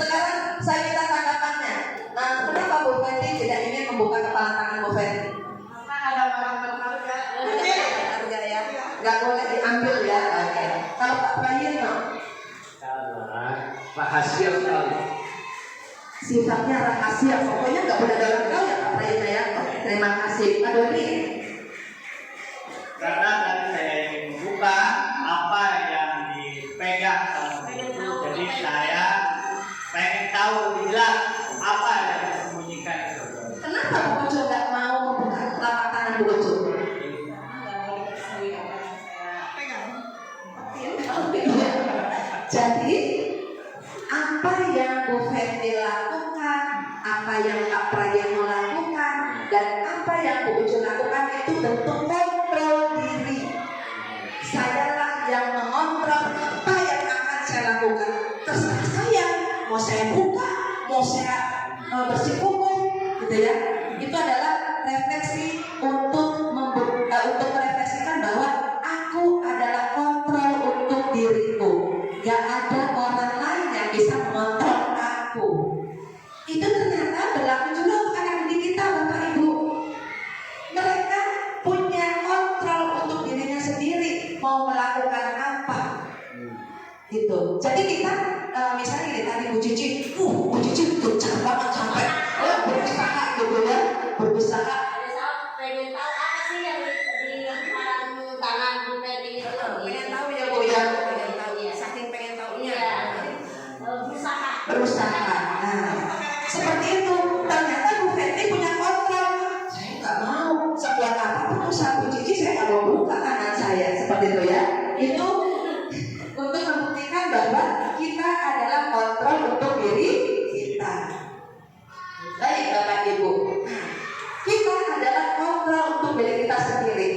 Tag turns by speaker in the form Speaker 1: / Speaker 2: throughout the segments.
Speaker 1: Sekarang saya minta tanggapannya. Kenapa Bu Fetty tidak ingin membuka kepala tangan Bu Fetty?
Speaker 2: Karena ada barang berharga.
Speaker 1: Harga ya, nggak boleh diambil ya. Oke. Kalau Pak Prayitno,
Speaker 3: rahasia sekali.
Speaker 1: sifatnya rahasia, pokoknya nggak boleh ada orang tahu ya Pak Prayitno ya. Terima kasih. Pak Doni.
Speaker 4: Karena tadi saya ingin membuka apa yang dipegang sama itu, jadi saya pengen tahu lebih jelas apa yang disembunyikan itu.
Speaker 1: Kenapa Bu Ucu nggak mau membuka telapak tangan Bu Ucu?
Speaker 2: Nggak boleh diketahui apa yang saya pegang.
Speaker 1: Jadi apa yang Bu Fetty lakukan, apa yang Pak Prayitno lakukan, dan apa yang Bu Ucu lakukan itu bentuk kontrol diri. Sayalah yang mengontrol apa yang akan saya lakukan. Terserah saya, mau saya buka, mau saya bersikukuh, gitu ya. Itu adalah refleksi untuk merefleksikan bahwa aku adalah kontrol untuk diriku. Gak ada orang lain yang bisa mengontrol aku. Itu ternyata berlaku juga untuk anak didik kita, Bapak Ibu. Mereka punya kontrol untuk dirinya sendiri, mau melakukan apa, gitu. Jadi kita misalnya ini tadi Bu Cici gencar banget sampai mengontrol untuk diri kita sendiri.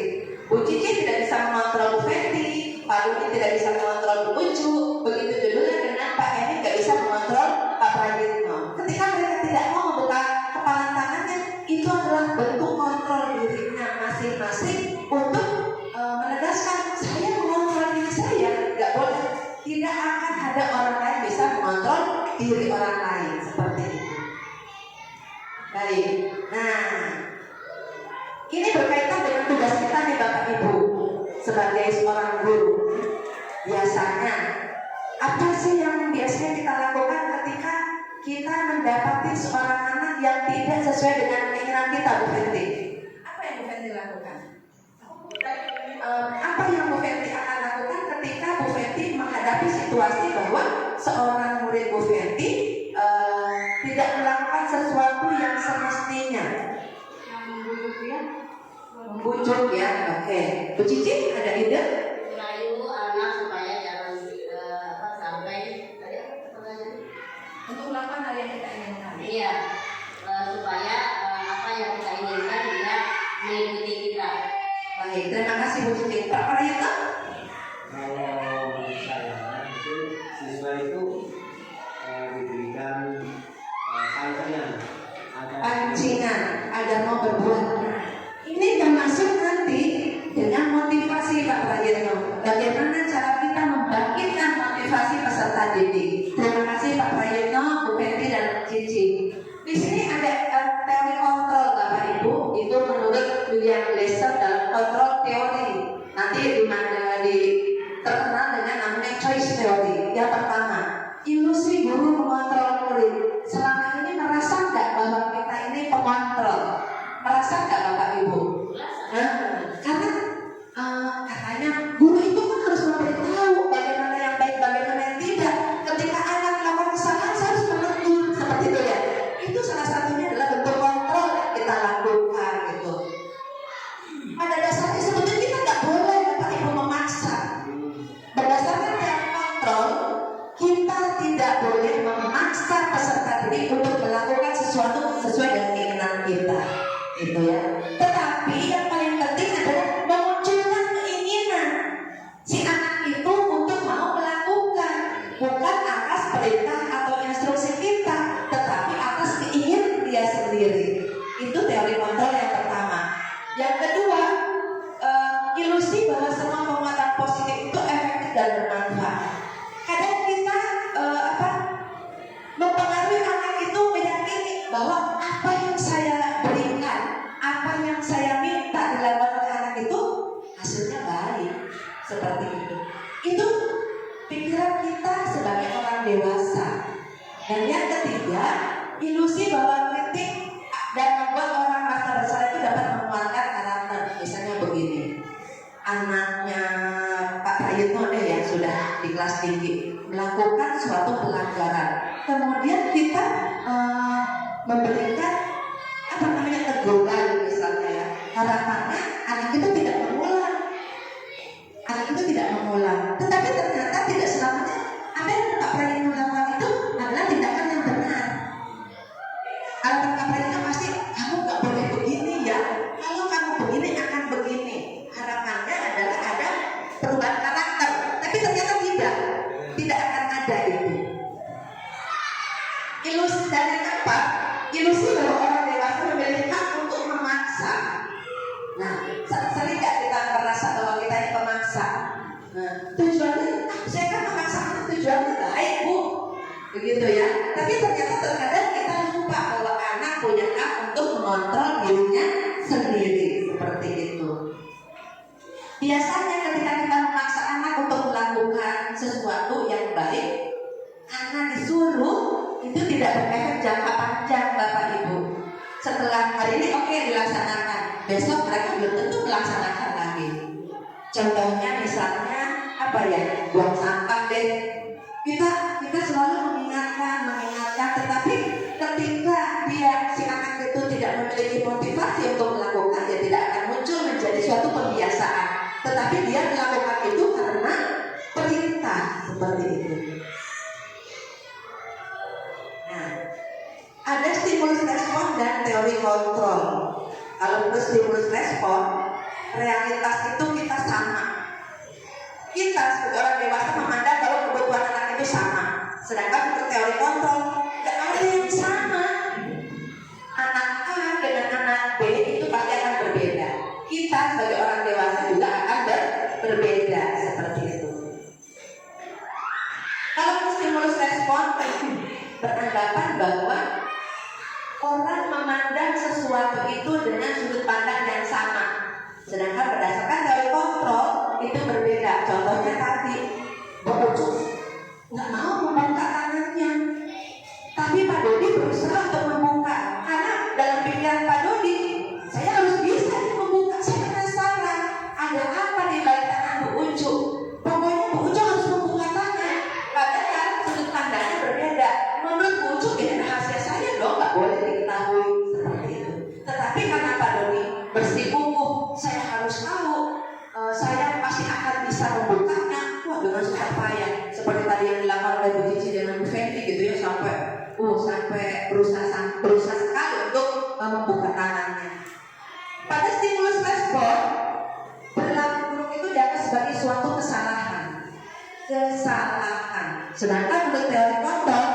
Speaker 1: Bu Cici tidak bisa mengontrol Bu Fenty, Pak Rudi tidak bisa mengontrol Bu Ucu, begitu juga dengan Pak Eni tidak bisa mengontrol Pak Prayitno. Ketika mereka tidak mau membuka kepala tangannya, itu adalah bentuk kontrol dirinya masing-masing untuk menegaskan saya mengontrol diri saya. Tidak boleh, tidak akan ada orang lain bisa mengontrol diri orang lain seperti itu. Baik, nah ini berkaitan dengan tugas kita nih Bapak Ibu sebagai seorang guru. Biasanya apa sih yang biasanya kita lakukan ketika kita mendapati seorang anak yang tidak sesuai dengan keinginan kita, Bu Fenty? Apa yang Bu Fenty lakukan? Apa yang Bu Fenty akan lakukan ketika Bu Fenty menghadapi situasi bahwa seorang murid Bu Fenty tidak melakukan sesuatu yang semestinya? Membujuk ya, oke. Bu Cici ada ide?
Speaker 2: Merayu anak supaya jangan sampai tadi apa pertanyaannya?
Speaker 1: Untuk melakukan hal yang kita inginkan.
Speaker 2: Iya, supaya apa yang kita inginkan dia mengikuti kita.
Speaker 1: Baik, terima kasih Bu Cici. Pak Prayitno?
Speaker 5: Kalau menurut saya itu siswa itu diberikan
Speaker 1: Pancingan agar mau berbuat. Ini termasuk nanti dengan motivasi Pak Prayitno. Bagaimana cara kita membangkitkan motivasi peserta didik? Terima kasih Pak Prayitno, Bu Fenty dan Cici. Di sini ada teori kontrol Bapak Ibu. Itu menurut William Glasser dalam kontrol teori. Nanti terkenal dengan namanya choice theory. Yang pertama, ilusi guru mengontrol murid. Selama ini merasa nggak bahwa kita ini pengontrol? Merasa nggak Bapak Ibu? Karena katanya guru itu kan harus memberitahu bagaimana yang baik, bagaimana yang tidak. Ketika anak melakukan kesalahan, saya harus menegur seperti itu ya. Itu salah satunya adalah bentuk kontrol yang kita lakukan gitu. Pada dasarnya sebetulnya kita nggak boleh Bapak Ibu memaksa. Berdasarkan teori kontrol, kita tidak boleh memaksa peserta didik untuk melakukan sesuatu sesuai dengan keinginan kita, gitu ya. Tetapi yang paling penting adalah memunculkan keinginan si anak itu untuk mau melakukan, bukan atas perintah atau instruksi kita, tetapi atas keinginan dia sendiri. Itu teori kontrol yang pertama. Yang kedua, ilusi bahwa semua penguatan positif itu efektif dan bermanfaat. Kadang kita mempengaruhi anak itu meyakini bahwa apa yang saya berikan, apa yang saya minta dilakukan oleh anak itu hasilnya baik, seperti itu. Itu pikiran kita sebagai orang dewasa. Dan yang ketiga, ilusi bahwa kritik dan membuat orang merasa bersalah itu dapat menguatkan karakter. Misalnya begini, anaknya Pak Prayitno deh yang sudah di kelas tinggi melakukan suatu pelanggaran, kemudian kita memberikan teguran misalnya ya, harapannya anak itu tidak mengulang, tetapi ternyata tidak selamanya apa yang Pak Prayitno lakukan itu adalah tindakan yang benar. Harapan Pak Prayitno pasti kamu nggak boleh begini ya, kalau kamu begini akan begini. Harapannya adalah ada perubahan karakter, tapi ternyata tidak akan ada itu. Ilusi dan yang keempat, ilusi bahwa orang dewasa memiliki hak untuk memaksa. Nah, sering nggak kita merasa bahwa kita ini pemaksa? Nah, tujuannya, saya kan memaksa anak tujuannya baik Bu, begitu ya. Tapi ternyata terkadang kita lupa bahwa anak punya hak untuk mengontrol dirinya sendiri, seperti itu. Biasanya ketika kita memaksa anak untuk melakukan sesuatu yang baik, karena disuruh, itu tidak berefek jangka panjang Bapak Ibu. Setelah hari ini oke dilaksanakan, besok mereka belum tentu melaksanakan lagi. Contohnya misalnya apa ya, buang sampah deh. Kita selalu mengingatkan, tetapi ketika si anak itu tidak memiliki motivasi untuk melakukan, dia tidak akan muncul menjadi suatu kebiasaan. Tetapi dia melakukan itu karena perintah, seperti itu. Nah, ada stimulus respon dan teori kontrol. Kalau menurut stimulus respon, realitas itu kita sama. Kita sebagai orang dewasa memandang kalau kebutuhan anak itu sama. Sedangkan untuk teori kontrol, tidak ada yang sama. Anak A dengan anak B itu pasti akan berbeda. Kita sebagai orang dewasa juga akan berbeda seperti itu. Kalau stimulus respon beranggapan bahwa orang memandang sesuatu itu dengan sudut pandang yang sama. Sedangkan berdasarkan teori kontrol itu berbeda. Contohnya tadi, Pak Ucu nggak mau membuka tangannya, tapi Pak Dodi berusaha untuk membuka. Karena dalam pikiran Pak Dodi, saya harus bisa membuka. Saya penasaran, ada apa di balik tangan Bu Ucu? Pokoknya Bu Ucu harus membuka tangan. Padahal sudut pandangnya berbeda. Menurut Bu Ucu ini rahasia saya dong, nggak boleh diketahui seperti itu. Tetapi karena Pak Dodi bersikukuh, saya harus tahu, saya pasti akan bisa membukanya. Wah, dengan susah payah seperti tadi yang dilakukan oleh Bu Cici dengan Bu Fenty gitu ya, sampai berusaha sekali untuk membuka tangannya. Pada stimulus respon, perilaku buruk itu dianggap sebagai suatu kesalahan. Sedangkan menurut teori kontrol,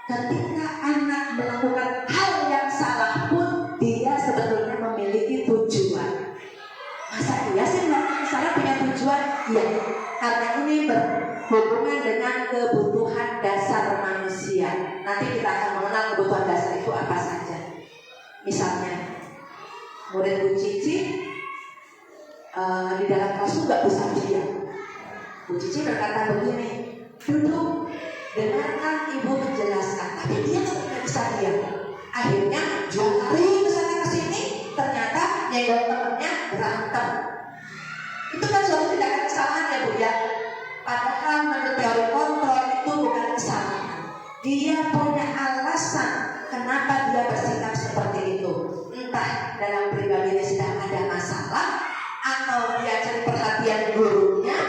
Speaker 1: ketika anak melakukan hal yang salah pun dia sebetulnya memiliki tujuan. Masa iya sih melakukan salah punya tujuan? Iya, karena ini berhubungan dengan kebutuhan dasar manusia. Nanti kita akan mengenal kebutuhan dasar itu apa saja. Misalnya, murid Bu Cici di dalam kelas itu nggak bisa diam. Bu Cici berkata begini, duduk, dengarkan ibu menjelaskan, tapi dia tidak bisa diam. Akhirnya dia lari ke sana ke sini, ternyata nyenggol temennya berantem. Itu kan suatu tindakan kesalahan ya Bu ya. Padahal menurut teori kontrol itu bukan kesalahan. Dia punya alasan kenapa dia bersikap seperti itu. Entah dalam pribadinya sedang ada masalah, atau dia cari perhatian gurunya,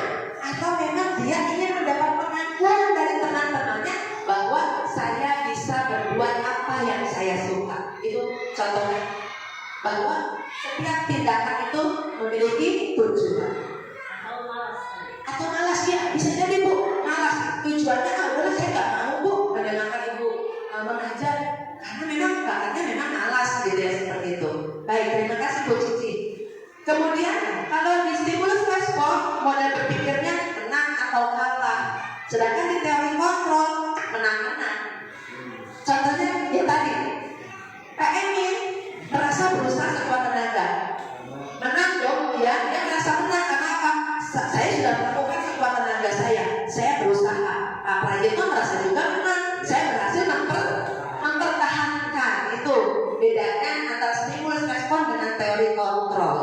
Speaker 1: atau memang dia ingin mendapat pengakuan dari teman-temannya bahwa saya bisa berbuat apa yang saya suka. Itu contohnya, bahwa setiap tindakan itu memiliki tujuan. Atau malas ya, bisa jadi Bu, malas. Tujuannya adalah saya nggak mau Bu mendengarkan Ibu mengajar, karena memang bakatnya memang malas gitu ya, seperti itu. Baik, terima kasih Bu Cici. Kemudian kalau di stimulus respon, model berpikirnya menang atau kalah. Sedangkan di teori kontrol, menang-menang. Contohnya ya tadi, Pak Emin merasa berusaha sekuat tenaga. Menang dong ya, dia merasa menang karena apa? Saya sudah melakukan sekuat tenaga saya berusaha. Pak Prayitno merasa juga menang, saya berhasil mempertahankan. Itu bedakan antara stimulus respon dengan teori kontrol.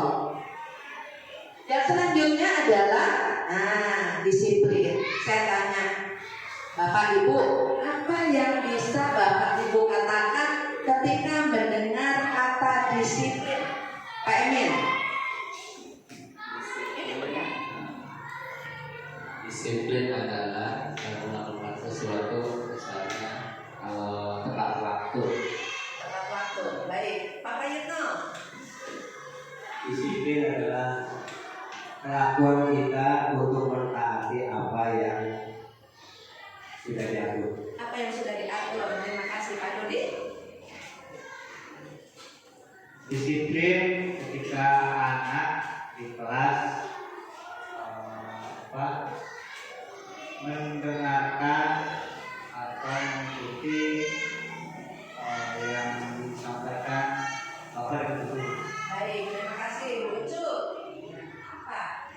Speaker 1: Yang selanjutnya adalah disiplin. Saya tanya, Bapak Ibu, apa yang bisa Bapak Ibu katakan ketika mendengar kata disiplin? Pak Emin.
Speaker 5: Disiplin adalah melakukan sesuatu misalnya tepat waktu.
Speaker 1: Tepat waktu. Baik, Pak Prayitno.
Speaker 5: Disiplin adalah kelakuan kita untuk mentaati apa yang sudah diatur.
Speaker 1: Apa yang sudah diatur? Terima kasih Pak Dodi.
Speaker 4: Disiplin ketika anak di kelas mendengarkan atau mengikuti yang disampaikan Bapak dan Ibu.
Speaker 1: Baik, terima kasih Bu Ucu. Apa?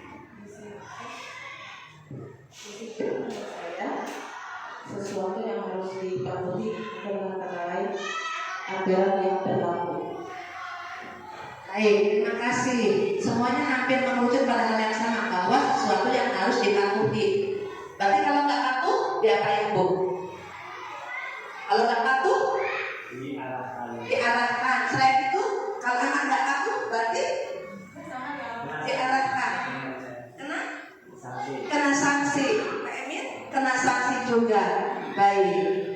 Speaker 6: Disiplin menurut saya sesuatu yang harus dipenuhi dengan kata lain aturan yang berlaku.
Speaker 1: Baik, terima kasih. Semuanya hampir mengerucut pada hal yang sama, bahwa sesuatu yang harus dipatuhi. Berarti kalau nggak patuh, diapain Bu? Kalau nggak patuh, diarahkan. Selain itu, kalau anak nggak patuh, berarti diarahkan. Kena sanksi. Pak Emin, kena sanksi juga. Baik.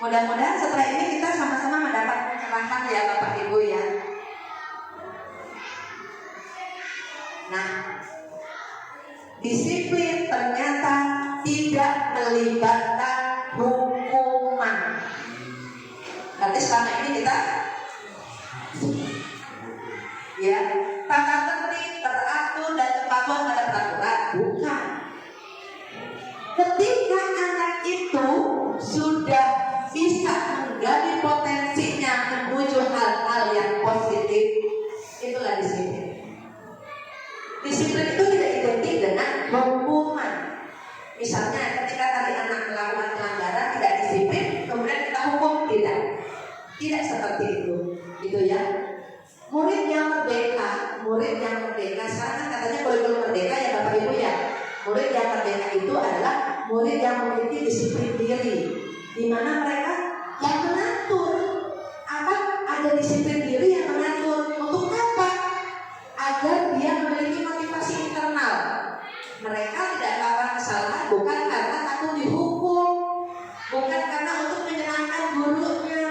Speaker 1: Mudah-mudahan setelah ini kita sama-sama mendapat pencerahan ya Bapak Ibu ya. disiplin ternyata tidak melibatkan hukuman. Berarti selama ini kita ya tata tertib, teratur dan kepatuhan pada peraturan, bukan. Ketika anak itu sudah bisa menggali potensinya menuju hal-hal yang positif, itulah disiplin. Disiplin itu tidak identik dengan hukuman. Misalnya ketika tadi anak melakukan pelanggaran tidak disiplin, kemudian kita hukum, tidak seperti itu, gitu ya. Murid yang merdeka, sekarang kan katanya kurikulum merdeka ya Bapak Ibu ya. Murid yang merdeka itu adalah murid yang memiliki disiplin diri, di mana mereka yang mengatur. Ada disiplin diri yang mengatur untuk apa? Agar dia memiliki motivasi internal. Mereka tidak melakukan kesalahan bukan karena takut dihukum, bukan karena untuk menyenangkan gurunya,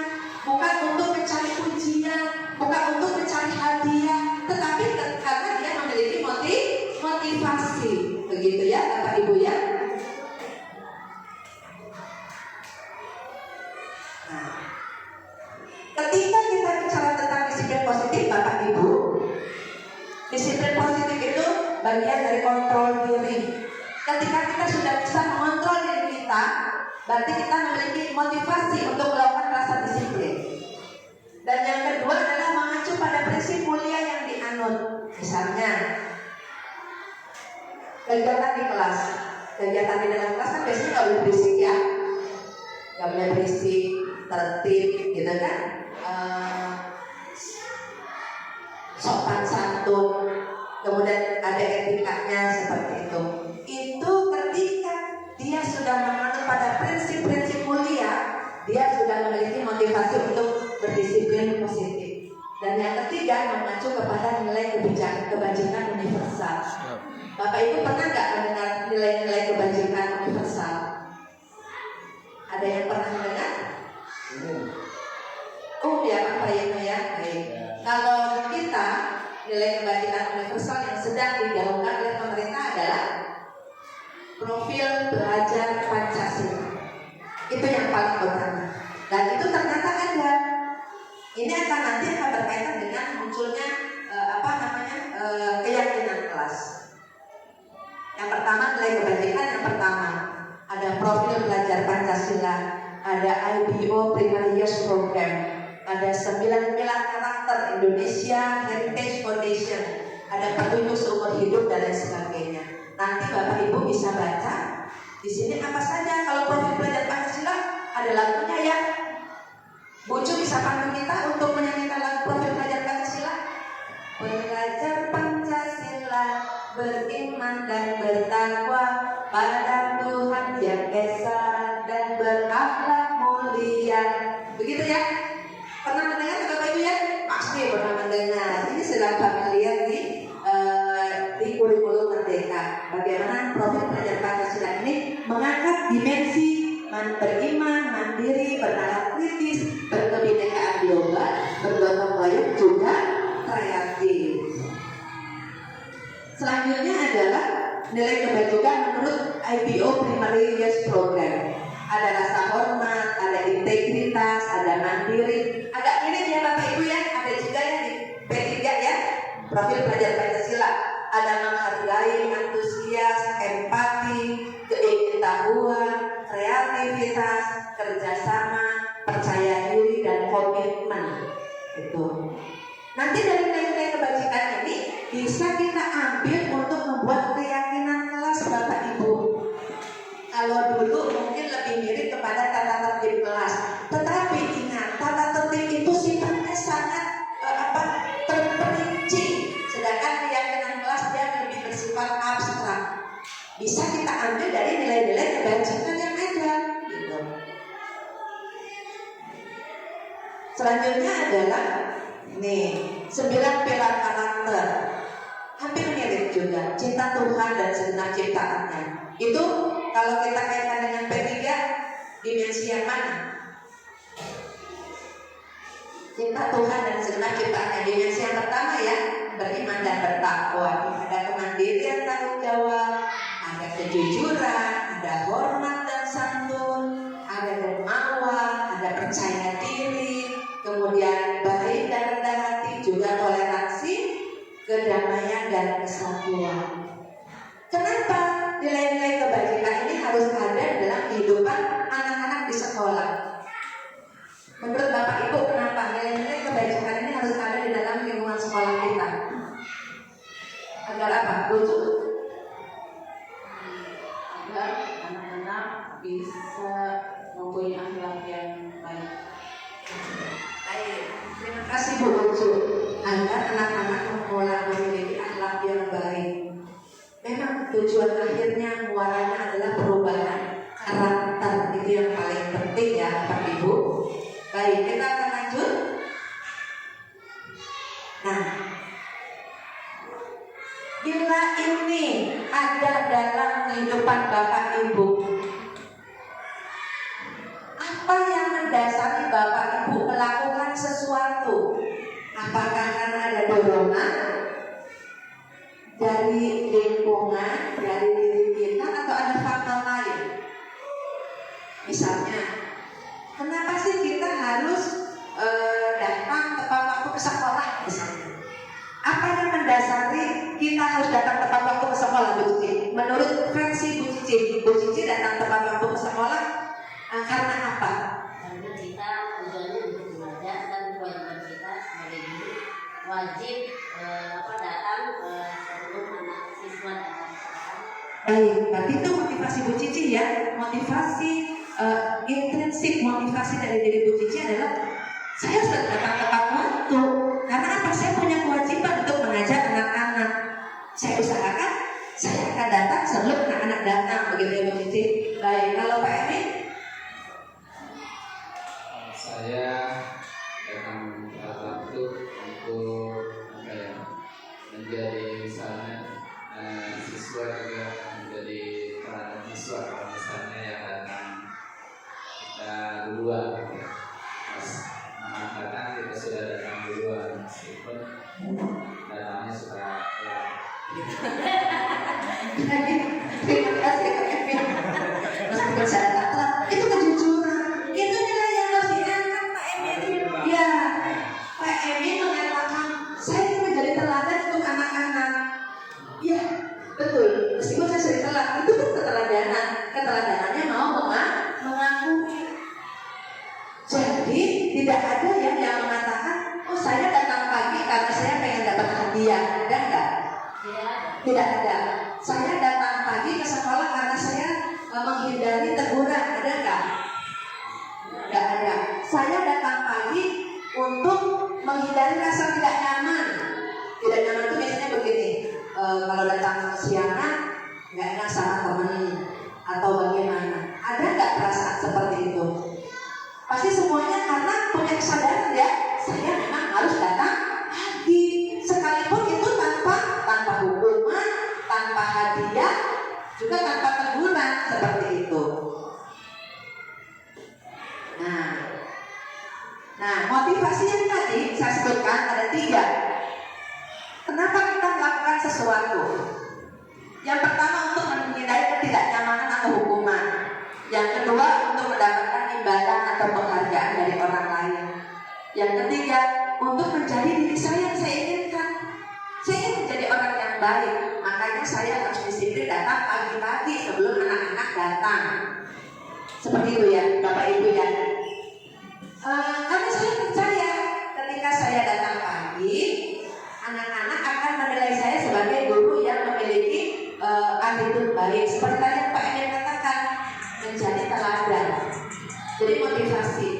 Speaker 1: bukan untuk mencari pujian, bukan untuk mencari hadiah, tetapi karena dia memiliki motivasi. Begitu ya Bapak Ibu ya. Nah, ketika kita bicara tentang disiplin positif Bapak Ibu, disiplin positif itu bagian dari kontrol diri. Ketika kita sudah bisa mengontrol diri kita, berarti kita memiliki motivasi untuk melakukan rasa disiplin. Dan yang kedua adalah mengacu pada prinsip mulia yang dianut. Misalnya kegiatan di kelas, kegiatan di dalam kelas kan biasanya nggak boleh berisik ya, nggak boleh berisik, tertib, gitu kan, sopan santun, kemudian ada etikanya seperti itu. Itu ketika dia sudah menganut pada prinsip-prinsip mulia, dia sudah memiliki motivasi untuk berdisiplin positif. Dan yang ketiga mengacu kepada nilai kebajikan universal. Bapak Ibu pernah nggak mendengar nilai-nilai kebajikan universal? Ada yang pernah mendengar? Ya Pak Prayitno ya. Baik. Kalau kita nilai kebajikan universal yang sedang digaungkan oleh pemerintah adalah profil belajar Pancasila. Itu yang paling utama. Dan itu ternyata ada. Ini nanti akan berkaitan dengan munculnya keyakinan kelas. Yang pertama nilai kebajikan yang pertama ada profil belajar Pancasila, ada IBO Primary Years Program, ada 9 pilar karakter Indonesia Heritage Foundation, ada petunjuk seumur hidup dan lain sebagainya. Nanti Bapak Ibu bisa baca di sini apa saja. Kalau profil belajar Pancasila ada lagunya ya. Bu Cu bisa pandu kita untuk menyanyikan lagu profil belajar Pancasila. Belajar Pancasila, beriman dan bertakwa pada Tuhan yang esa dan berakhlak mulia. Begitu ya. Pernah mendengar Bapak Ibu ya? Pasti pernah mendengar. Ini sedang familiar di kurikulum merdeka. Bagaimana profil belajar Pancasila ini mengangkat dimensi beriman, mandiri, bernalar kritis, berkebinekaan global, bergotong royong juga kreatif. Selanjutnya adalah nilai kebajikan menurut IBO Primary Years Program. Ada rasa hormat, ada integritas, ada mandiri. Agak mirip ya Bapak Ibu ya. Ada juga yang di P3 ya, profil belajar Pancasila. Ada menghargai, antusias, empati, keikutsertaan, kreativitas, kerjasama, percaya diri dan komitmen. Itu. Nanti dari nilai-nilai kebajikan ini bisa kita ambil untuk membuat keyakinan kelas Bapak Ibu. Kalau dulu mungkin lebih mirip kepada tata tertib kelas, tetapi ingat tata tertib itu sifatnya sangat terperinci, sedangkan keyakinan kelas dia lebih bersifat abstrak. Bisa kita ambil dari nilai-nilai kebajikan yang ada. Gitu. Selanjutnya adalah 9 pilar karakter. Hampir mirip juga, cinta Tuhan dan segenap ciptaannya. Itu kalau kita kaitkan dengan P3, dimensi yang mana? Cinta Tuhan dan segenap ciptaannya. Dimensi yang pertama ya, beriman dan bertakwa. Ada kemandirian, tanggung jawab, dan rendah hati, juga toleransi, kedamaian dan kesatuan. Kenapa nilai-nilai kebajikan ini harus ada dalam kehidupan anak-anak di sekolah? Menurut Bapak Ibu, kenapa nilai-nilai kebajikan ini harus ada di dalam lingkungan sekolah kita? Agar apa? Lucu.
Speaker 6: Agar anak-anak bisa mempunyai akhlak yang baik.
Speaker 1: Baik, terima kasih Bu Lucu. Agar anak-anak memiliki akhlak yang baik. Memang tujuan akhirnya muaranya adalah perubahan karakter, itu yang paling penting ya Bapak Ibu. Baik, kita akan lanjut. Nah, bila ini ada dalam kehidupan Bapak Ibu, apa yang mendasari Bapak Ibu melakukan sesuatu? Apakah karena ada dorongan dari lingkungan, dari diri kita, atau ada faktor lain? Misalnya, kenapa sih kita harus datang tepat waktu ke sekolah misalnya? Apa yang mendasari kita harus datang tepat waktu ke sekolah, Bu Cici? Menurut versi Bu Cici datang tepat waktu ke sekolah karena apa?
Speaker 2: Karena kita tujuannya untuk belajar dan kewajiban kita sebagai guru wajib datang sebelum anak siswa datang.
Speaker 1: Baik, berarti itu motivasi Bu Cici ya. Motivasi intrinsik, motivasi dari diri Bu Cici adalah saya harus datang tepat waktu. Karena apa? Saya punya kewajiban untuk mengajar anak-anak. Saya usahakan saya akan datang sebelum anak-anak datang, begitu ya Bu Cici. Baik, kalau Pak Emin?
Speaker 3: Saya datang tepat waktu untuk menjadi misalnya siswa juga menjadi perhatian siswa. Kalau misalnya yang datang kita duluan, pas anak datang kita sudah datang duluan, meskipun datangnya suka
Speaker 1: Terima kasih Pak Emin. Meskipun saya datang telat, itu kejujuran. Itu nilai yang harus diangkat Pak Emin. Ya, Pak Emin mengatakan saya ingin menjadi teladan untuk anak-anak. Ya, betul. Meskipun saya sering telat, itu kan keteladanan. Keteladanannya mau mengakui. Jadi tidak ada yang mengatakan, oh saya datang pagi karena saya pengen dapat hadiah. Ada enggak? Tidak ada. Saya datang pagi ke sekolah karena saya menghindari teguran. Ada enggak? Tidak ada. Saya datang pagi untuk menghindari rasa tidak nyaman. Tidak nyaman itu biasanya begini. Kalau datang kesiangan, nggak enak sama teman atau bagaimana. Ada nggak perasaan seperti itu? Pasti semuanya karena punya kesadaran ya. Saya memang harus datang pagi, sekalipun itu tanpa hukuman, tanpa hadiah, juga tanpa teguran seperti itu. Nah, motivasi yang tadi saya sebutkan ada 3. Kenapa kita melakukan sesuatu? Yang pertama untuk menghindari ketidaknyamanan atau hukuman. Yang kedua untuk mendapatkan imbalan atau penghargaan dari orang lain. Yang ketiga untuk menjadi diri saya yang saya inginkan. Saya ingin menjadi orang yang baik, makanya saya harus disiplin datang pagi-pagi sebelum anak-anak datang. Seperti itu ya, Bapak Ibu ya. Karena saya percaya ketika saya datang pagi, anak-anak akan menilai saya sebagai guru yang memiliki attitude baik. Seperti tadi yang Pak Emil katakan, menjadi teladan. Jadi motivasi.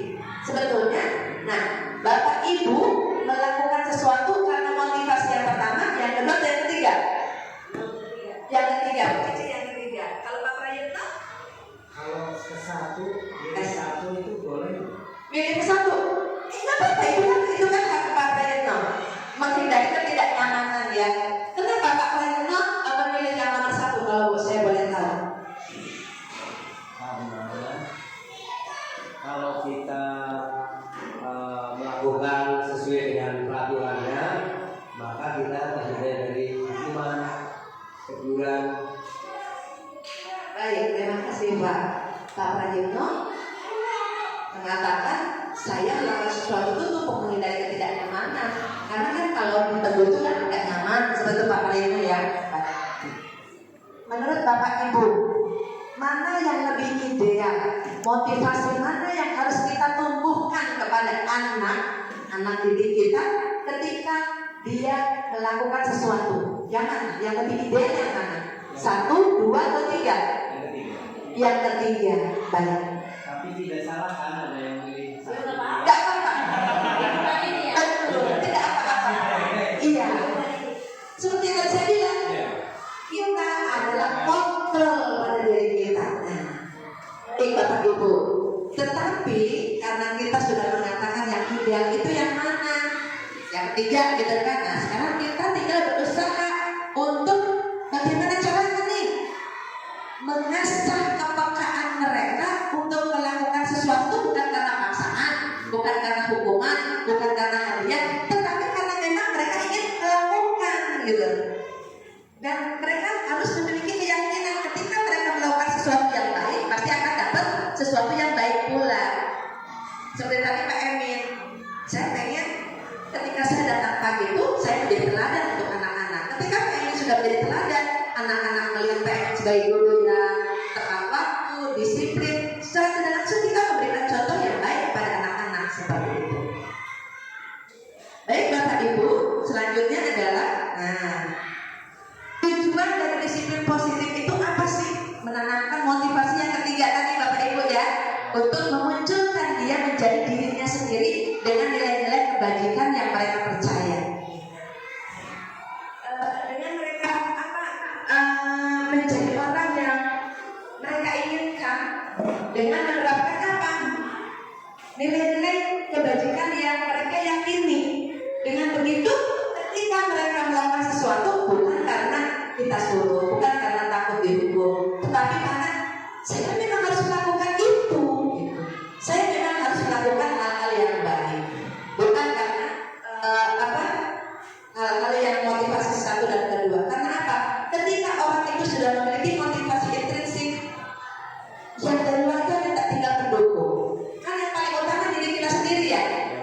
Speaker 1: Sebetulnya, nah Bapak Ibu melakukan sesuatu karena motivasi yang pertama, yang kedua, dan yang ketiga. Yang ketiga, yang ketiga. Kalau Pak Prayitno?
Speaker 4: Kalau ke satu itu boleh.
Speaker 1: Milih ke satu. Enggak Karena kan kalau ditegur itu kan nggak nyaman seperti Pak Rino ya. Menurut Bapak Ibu, mana yang lebih ideal? Motivasi mana yang harus kita tumbuhkan kepada anak didik kita ketika dia melakukan sesuatu? Yang mana? Yang lebih ideal yang mana? 1, 2, atau 3? Yang ketiga. Baik.
Speaker 5: Tapi tidak salah kan ada yang pilih satu.
Speaker 1: Tidak apa-apa. Tidak apa-apa. Iya. Seperti yang saya bilang, kita adalah kontrol pada diri kita. Bapak Ibu. Tetapi karena kita sudah mengatakan yang ideal itu yang mana? Yang ketiga gitu kan. Nah, sekarang kita tinggal berusaha untuk bagaimana caranya nih mengasah kepekaan mereka untuk melakukan sesuatu bukan karena paksaan, bukan karena hukuman, bukan karena hadiah, tetapi karena memang mereka ingin melakukan gitu. Dan mereka harus memiliki keyakinan ketika mereka melakukan sesuatu yang baik pasti akan dapat sesuatu yang baik pula. Seperti tadi Pak Emin, saya pengen ketika saya datang pagi itu saya menjadi teladan untuk anak-anak. Ketika Pak Emin sudah menjadi teladan, anak-anak melihat Pak Emin sebagai guru yang tepat waktu, disiplin, secara tidak langsung kita memberikan contoh yang baik pada anak-anak seperti itu. Baik Bapak Ibu, selanjutnya adalah tujuan dari disiplin positif itu apa sih? Menanamkan motivasi yang ketiga tadi Bapak Ibu ya, untuk memunculkan dia menjadi dirinya sendiri dengan nilai-nilai kebajikan yang mereka percaya. Dengan mereka menjadi orang yang mereka inginkan dengan menerapkan apa? Nilai-nilai kebajikan yang mereka yakini. Dengan begitu, ketika mereka melakukan sesuatu bukan karena kita suruh, bukan karena takut dihukum, tetapi karena saya memang harus melakukan itu. Saya memang harus melakukan hal-hal yang baik, bukan karena hal-hal yang motivasi 1 dan kedua. Karena apa? Ketika orang itu sudah memiliki motivasi intrinsik, yang dari luar itu minta tinggal pendukung. Kan yang paling utama diri kita sendiri ya.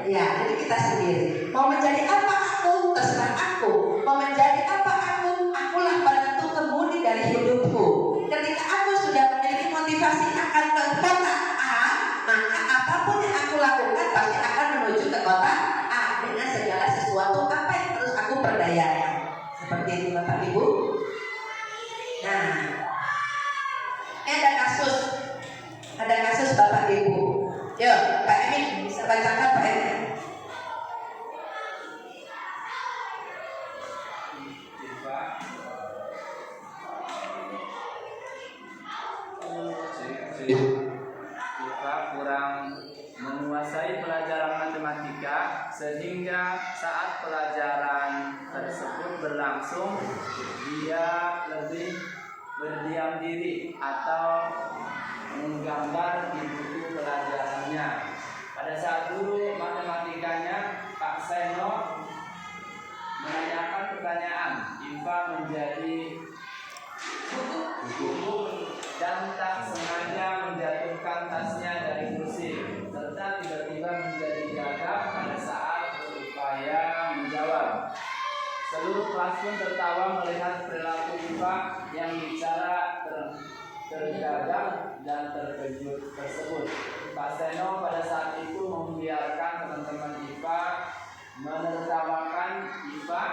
Speaker 1: Ya, diri kita sendiri. Mau menjadi apa aku, terserah aku. Mau menjadi apa aku, akulah penentu kemudi dari hidupku. Ketika aku sudah memiliki motivasi akan ke kota A, maka apapun yang aku lakukan pasti akan menuju ke kota A dengan segala sesuatu apa yang terus aku perdayakan. Seperti itu Bapak Ibu. Nah, ini ada kasus Bapak Ibu. Yuk, Pak Emin bisa bacakan Pak Emin.
Speaker 3: Kita kurang menguasai pelajaran matematika sehingga saat pelajaran tersebut berlangsung dia lebih berdiam diri atau menggambar di buku pelajarannya. Pada saat guru matematikanya Pak Seno menanyakan pertanyaan, Iva menjadi gugup dan tak sengaja menjatuhkan tasnya dari kursi serta tiba-tiba menjadi gagap pada saat berupaya menjawab. Seluruh kelas pun tertawa melihat perilaku Iva yang bicara tergagap dan terkejut tersebut. Pak Seno pada saat itu membiarkan teman-teman Iva menertawakan Iva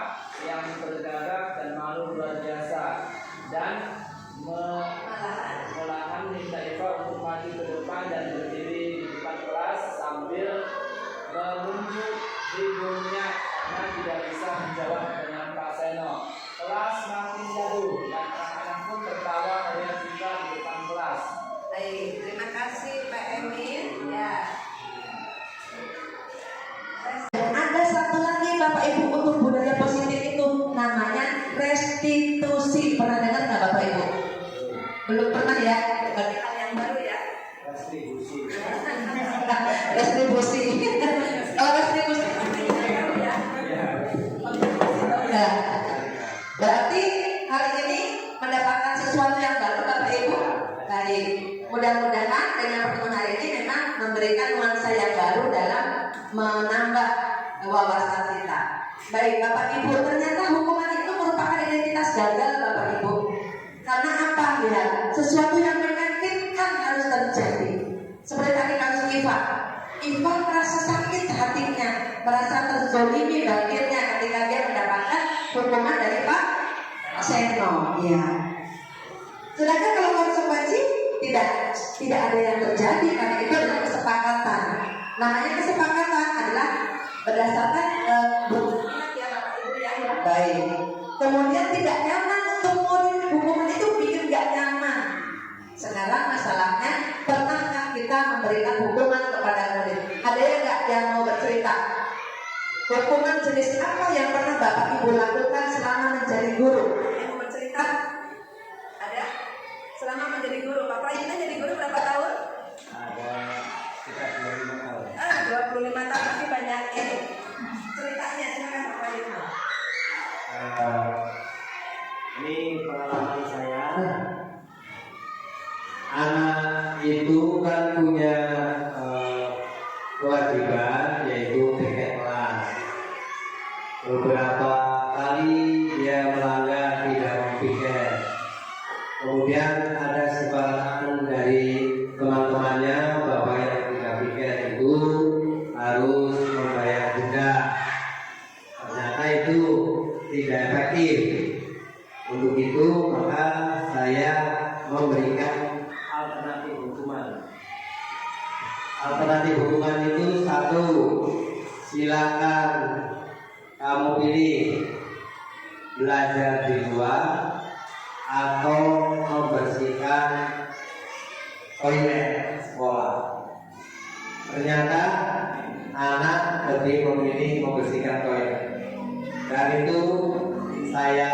Speaker 3: yang tergagap dan malu luar biasa dan malahan minta Iva untuk maju ke depan dan berdiri di depan kelas sambil menunjuk hidungnya karena tidak bisa menjawab dengan Pak Seno. Kelas makin jauh dan anak-anak pun tertawa melihat Iva di depan kelas.
Speaker 1: Baik, terima kasih Pak Emin. Ya. Ada satu lagi Bapak Ibu untuk budaya positif itu namanya restitusi. Pernah dengar nggak Bapak Ibu? Belum pernah ya? Bagi hal yang baru ya. Restitusi. Kalau restitusi ya. Berarti hari ini mendapatkan sesuatu yang baru Bapak Ibu. Baik. Mudah-mudahan dengan pertemuan hari ini memang memberikan nuansa yang baru dalam menambah wawasan kita. Baik Bapak Ibu, ternyata hukuman itu merupakan identitas gagal Bapak Ibu. Karena apa? Ya, sesuatu yang menyakitkan harus terjadi. Seperti tadi kasus Iva merasa sakit hatinya, merasa terzolimi batinnya ketika dia mendapatkan hukuman dari Pak Seno. Ya. Sedangkan kalau konsekuensi tidak ada yang terjadi karena itu adalah kesepakatan. Namanya kesepakatan adalah berdasarkan baik. Kemudian tidak nyaman untuk hukuman itu bikin gak nyaman. Sekarang masalahnya, pernahkah kita memberikan hukuman kepada murid? Ada yang gak yang mau bercerita? Hukuman jenis apa yang pernah Bapak Ibu lakukan selama menjadi guru? Yang mau bercerita? Ada? Selama menjadi guru, Pak Prayitna jadi guru berapa tahun?
Speaker 5: Ada sekitar 25 tahun.
Speaker 1: 25 tahun, masih banyak ini. Ceritanya, silakan Pak Prayitna.
Speaker 5: Ini pengalaman saya. Anak itu kan punya kewajiban yaitu piket kelas. Beberapa kali dia melanggar tidak mempiket. Kemudian ada kesepakatan dari teman-temannya bahwa yang tidak piket itu harus membayar denda. Ternyata itu tidak efektif. Untuk itu maka saya memberikan alternatif hukuman. Alternatif hukuman itu satu, silakan kamu pilih belajar di luar atau membersihkan toilet sekolah. Ternyata anak lebih memilih membersihkan toilet. Dan itu saya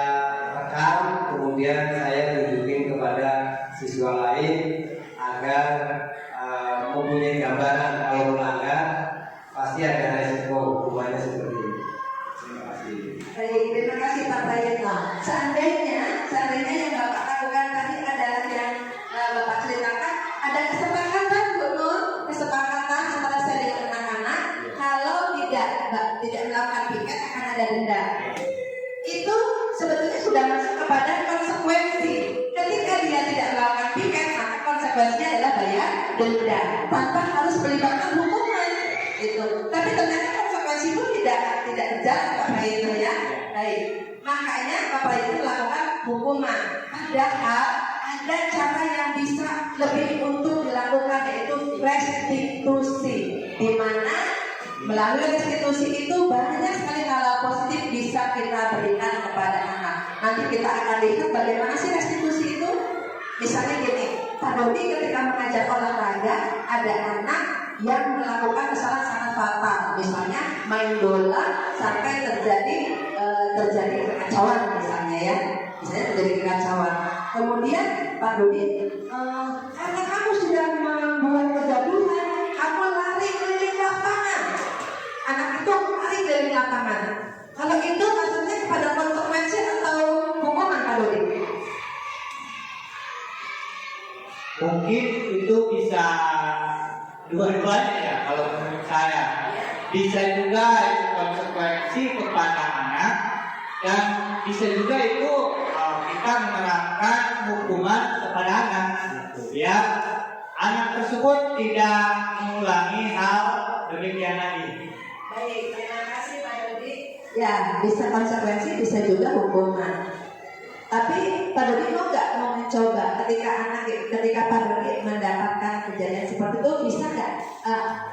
Speaker 5: rekam, kemudian saya tunjukin kepada siswa lain agar mempunyai gambaran kalau melanggar pasti ada resiko hukumannya seperti ini. Terima kasih.
Speaker 1: Baik, terima kasih Pak Prayitna. Seandainya yang Bapak lakukan tadi adalah yang Bapak ceritakan, ada kesepakatan Bu Nur, kesepakatan antara saya dengan anak-anak, kalau tidak melakukan piket akan ada denda. Itu sebetulnya sudah masuk kepada konsekuensi. Ketika dia tidak melakukan piket, maka konsekuensinya adalah bayar denda tanpa harus melibatkan hukuman. Itu. Tapi ternyata konsekuensi itu tidak berjalan Pak Prayitna ya. Baik. Makanya Pak Prayitna melakukan hukuman. Padahal ada cara yang bisa lebih untuk dilakukan, yaitu restitusi, di mana melalui restitusi itu banyak sekali hal positif bisa kita berikan kepada anak. Nanti kita akan lihat bagaimana sih restitusi itu. Misalnya gini, Pak Dodi ketika mengajar olahraga, ada anak yang melakukan kesalahan sangat fatal, misalnya main bola sampai terjadi kekacauan misalnya ya, terjadi kekacauan. Kemudian Pak Dodi, karena kamu sudah membuat kegaduhan, kamu lari keliling lapangan. Anak itu lari keliling lapangan. Kalau itu maksudnya kepada konsekuensi atau hukuman Pak Dodi?
Speaker 4: Mungkin itu bisa dua-duanya ya kalau menurut saya. Bisa juga itu konsekuensi kepada anak, dan bisa juga itu kita menerapkan hukuman kepada anak, ya anak tersebut tidak mengulangi hal demikian lagi.
Speaker 1: Baik, terima kasih Pak Dodi. Ya, bisa konsekuensi, bisa juga hukuman. Tapi Pak Dodi mau nggak mencoba ketika Pak Dodi mendapatkan kejadian seperti itu, bisa nggak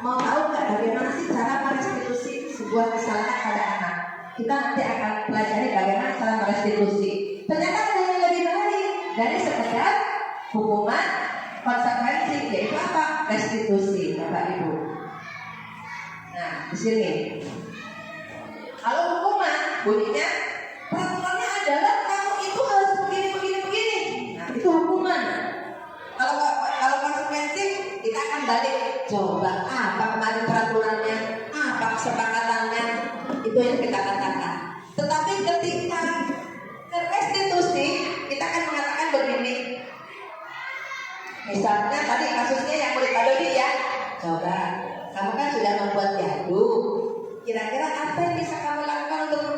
Speaker 1: mau tahu nggak bagaimana sih cara merestitusi sebuah kesalahan pada anak? Kita nanti akan pelajari bagaimana cara merestitusi. Ternyata ada yang lebih baik dari sekedar hukuman konsekuensi, yaitu apa? Restitusi, Bapak Ibu. Nah, di sini kalau hukuman bunyinya peraturannya adalah kamu itu harus begini. Nah, itu hukuman. Kalau konsekuensi kita akan balik, coba apa kemarin peraturannya, apa kesepakatannya, itu yang kita katakan. Tetapi ketika restitusi kita akan mengatakan begini. Misalnya tadi kasusnya yang murid Pak Dodi ya, coba kamu kan sudah membuat gaduh. Kira-kira apa yang bisa kamu lakukan untuk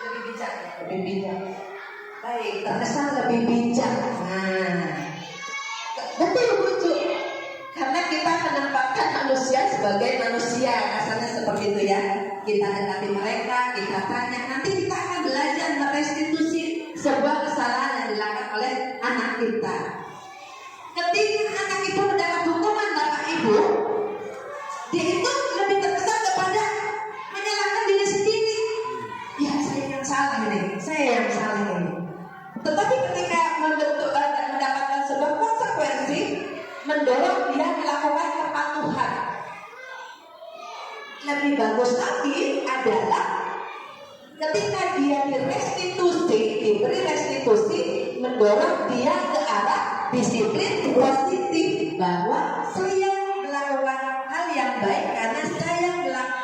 Speaker 1: Lebih bijak ya?
Speaker 6: lebih bijak.
Speaker 1: Baik, terkesan lebih bijak. Nah, betul lucu. Karena kita menempatkan manusia sebagai manusia, rasanya seperti itu ya. Kita dekati mereka, kita tanya. Nanti kita akan belajar merestitusi sebuah kesalahan yang dilakukan oleh anak kita. Ketika anak itu mendapat hukuman Bapak Ibu, dia itu lebih terkesan kepada menyalahkan diri sendiri. Ya, saya yang salah ini, saya yang salah ini. Tetapi ketika mendapatkan sebuah konsekuensi, mendorong dia melakukan kepatuhan. Lebih bagus lagi adalah ketika dia diberi restitusi, mendorong dia ke arah disiplin positif, bahwa saya melakukan hal yang baik karena saya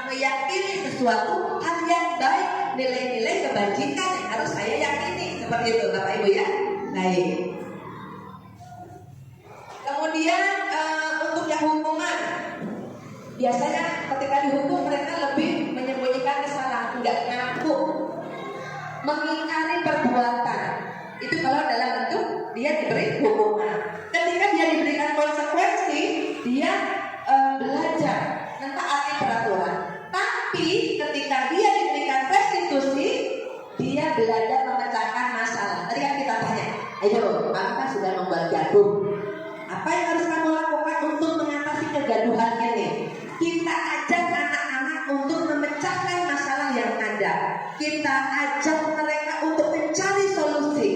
Speaker 1: meyakini sesuatu hal yang baik, nilai-nilai kebajikan yang harus saya yakini. Seperti itu Bapak Ibu ya. Baik. Kemudian untuk yang hukuman, biasanya ketika dihukum mereka lebih menyembunyikan kesalahan, tidak ngaku, mengingkari perbuatan. Itu kalau dalam bentuk dia diberi hukuman. Ketika dia diberikan konsekuensi, dia belajar mentaati peraturan. Tapi ketika dia diberikan restitusi, dia belajar memecahkan masalah. Tadi kan kita tanya, ayo, kamu kan sudah membuat gaduh. Apa yang harus kamu lakukan untuk mengatasi kegaduhan ini? Kita ajak anak-anak untuk memecahkan masalah yang ada. Kita ajak mereka untuk mencari solusi.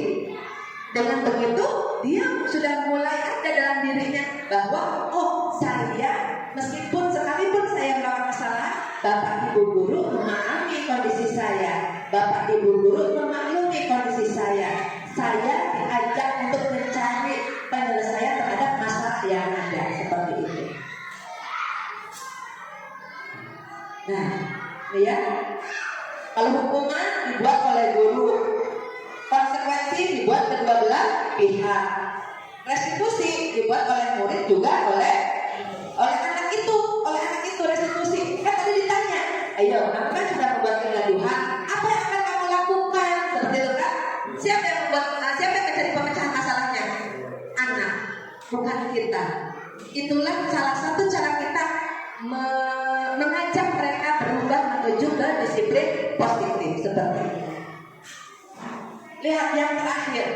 Speaker 1: Dengan begitu, dia sudah mulai ada dalam dirinya bahwa, oh, saya meskipun sekalipun saya melakukan kesalahan, Bapak Ibu Guru memahami kondisi saya. Bapak Ibu Guru memaklumi kondisi saya. Saya diajak untuk mencari penyelesaian terhadap masalah yang ada, seperti itu. Nah, ya, kalau hukuman dibuat oleh guru, konsekuensi dibuat kedua belah pihak, restitusi dibuat oleh murid juga oleh anak itu restitusi. Kan tadi ditanya, ayo, kamu kan sudah membuat kegaduhan, apa yang akan kamu lakukan? Seperti itu kan? Siapa yang mencari pemecahan masalahnya? Anak, bukan kita. Itulah salah satu cara kita mengajak mereka berubah menuju ke disiplin positif seperti itu. Lihat yang terakhir,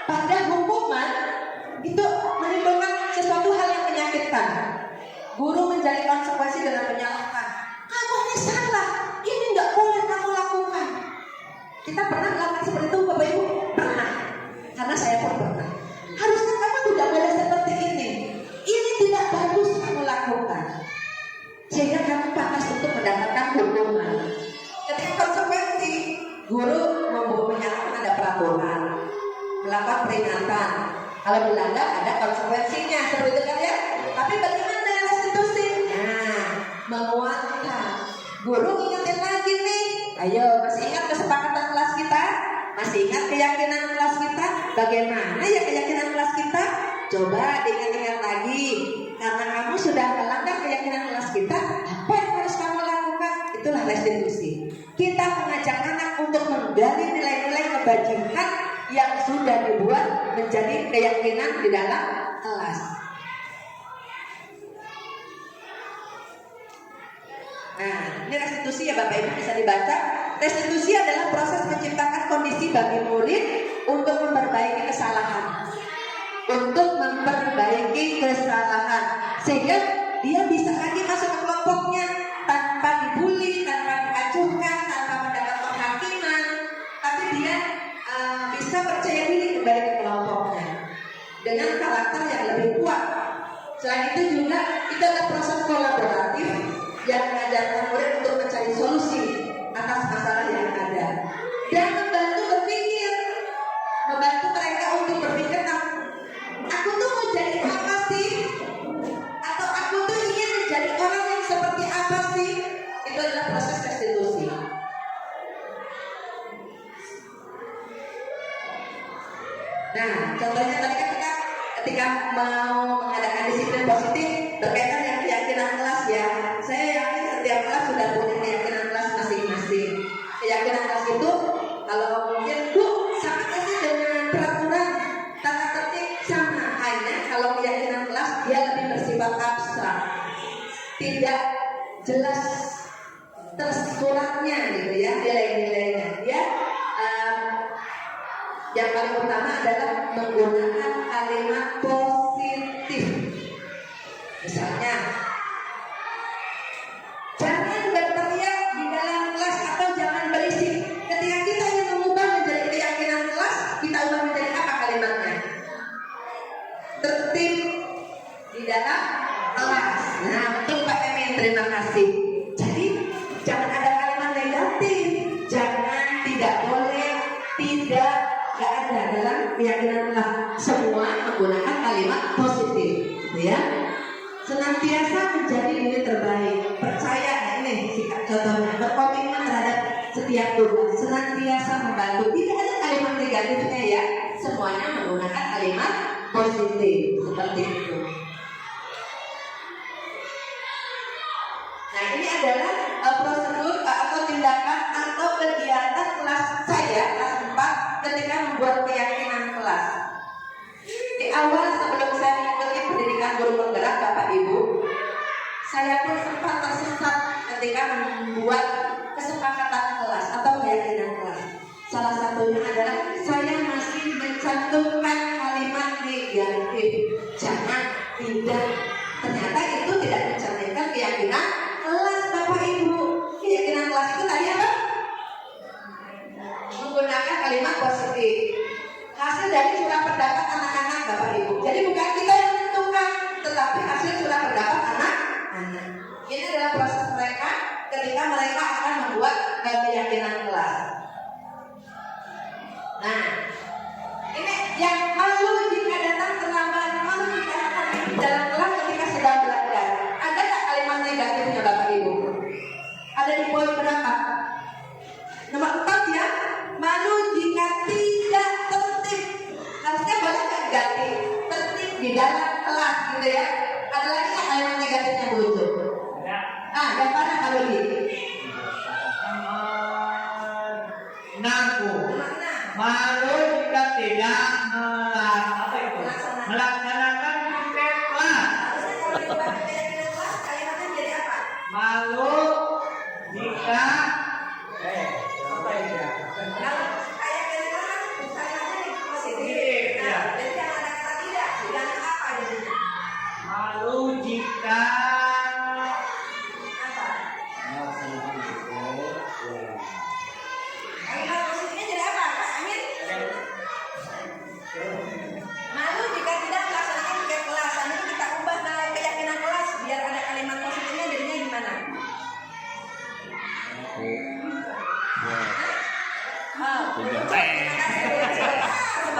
Speaker 1: pada hukuman itu menimbulkan sesuatu hal yang menyakitkan. Guru menjadi konsekuensi dengan menyalahkan. Kamu ini salah, ini nggak boleh kamu lakukan. Kita pernah melakukan seperti itu, Bapak Ibu? Pernah, karena saya pun pernah. Harusnya kamu tidak boleh seperti ini. Ini tidak bagus kamu lakukan, sehingga kamu pantas untuk mendapatkan hukuman. Ketika konsekuensi, guru menyalahkan ada peraturan, melakukan peringatan. Kalau dilanggar ada konsekuensinya, seperti itu kan ya. Tapi bagaimana dengan restitusi? Nah, menguatkan. Guru ingetin lagi nih. Ayo, masih ingat kesepakatan kelas kita? Masih ingat keyakinan kelas kita? Bagaimana ya keyakinan kelas kita? Coba diingat-ingat lagi. Karena kamu sudah melanggar keyakinan kelas kita, apa yang harus kamu lakukan? Itulah restitusi. Kita mengajak anak untuk menggali nilai-nilai kebajikan yang sudah dibuat menjadi keyakinan di dalam kelas. Nah, ini restitusi ya Bapak Ibu, bisa dibaca. Restitusi adalah proses menciptakan kondisi bagi murid untuk memperbaiki kesalahan. Sehingga dia bisa lagi masuk ke kelompoknya tanpa dibully, tanpa diacuhkan, tanpa mendapat penghakiman. Tapi dia bisa percaya diri kembali ke kelompoknya dengan karakter yang lebih kuat. Selain itu juga itu adalah proses kolaboratif yang mengajarkan murid untuk mencari solusi atas masalah yang ada dan membantu berpikir, membantu mereka untuk berpikir, aku tuh mau jadi apa sih? Atau aku tuh ingin menjadi orang yang seperti apa sih? Itu adalah proses restitusi. Nah, contohnya tadi kan kita ketika mau mengadakan disiplin positif berkaitan dengan keyakinan kelas ya. Saya yakin setiap kelas sudah punya keyakinan kelas masing-masing. Keyakinan kelas kita itu kalau mungkin Bu sama sih dengan peraturan tata tertib sama, hanya kalau keyakinan kelas dia lebih bersifat abstrak, tidak jelas tersuratnya gitu ya nilai-nilainya ya. Yang paling utama adalah menggunakan kalimat positif. Misalnya, jangan berteriak di dalam kelas atau jangan berisik. Ketika kita ingin mengubah menjadi keyakinan kelas, kita ubah menjadi apa kalimatnya? Tertib di dalam kelas. Nah, betul Pak Emin, terima kasih. Jadi, jangan ada kalimat negatif. Jangan, tidak boleh, tidak, gak ada dalam keyakinan kelas. Semua menggunakan kalimat positif, gitu ya. Senantiasa menjadi diri terbaik. Percaya ini sikap contohnya. Berkomitmen terhadap setiap tugas. Senantiasa membantu. Tidak ada kalimat negatifnya ya. Semuanya menggunakan kalimat positif seperti itu. Nah, ini adalah prosedur atau tindakan atau kegiatan kelas saya kelas 4 ketika membuat keyakinan kelas. Di awal sebelum saya mengikuti pendidikan guru penggerak Bapak Ibu, saya pun sempat tersesat ketika membuat kesepakatan kelas atau keyakinan kelas. Salah satunya adalah saya masih mencantumkan kalimat negatif. Jangan, tidak. Ternyata itu tidak mencerminkan keyakinan kelas Bapak Ibu. Keyakinan kelas itu tadi apa? Menggunakan kalimat positif. Hasil dari surah pendapat anak-anak Bapak Ibu. Jadi bukan kita yang menentukan, tetapi hasil surah pendapat anak-anak. Ini adalah proses mereka ketika mereka akan membuat keyakinan kelas. Nah, ini yang malu jika datang terlambat, malu jika datang di dalam kelas ketika sedang belajar. Ada tak kalimat negatifnya Bapak Ibu? Ada di poin berapa? Nomor 4 ya. Malu jika tidak tertib. Harusnya boleh nggak ganti tertib di dalam kelas gitu ya. Ada lagi nggak kalimat negatifnya Bu Ucu? Yang mana kalau di?
Speaker 4: Menangku. Malu jika tidak melaksanakan tugas kelas.
Speaker 1: Harusnya kalau dipakai keyakinan kelas kalimatnya jadi apa?
Speaker 4: Malu jika
Speaker 1: Kalau keyakinan kelas kalimatnya positif. Nah, jadi yang ada kata tidak, dengan apa jadinya?
Speaker 4: malu jika
Speaker 1: Apa? Kalimat positifnya jadi apa? Pak Amin? Malu jika tidak melaksanakan tugas kelas. Ini kita ubah ke keyakinan kelas biar ada kalimat positifnya jadinya gimana?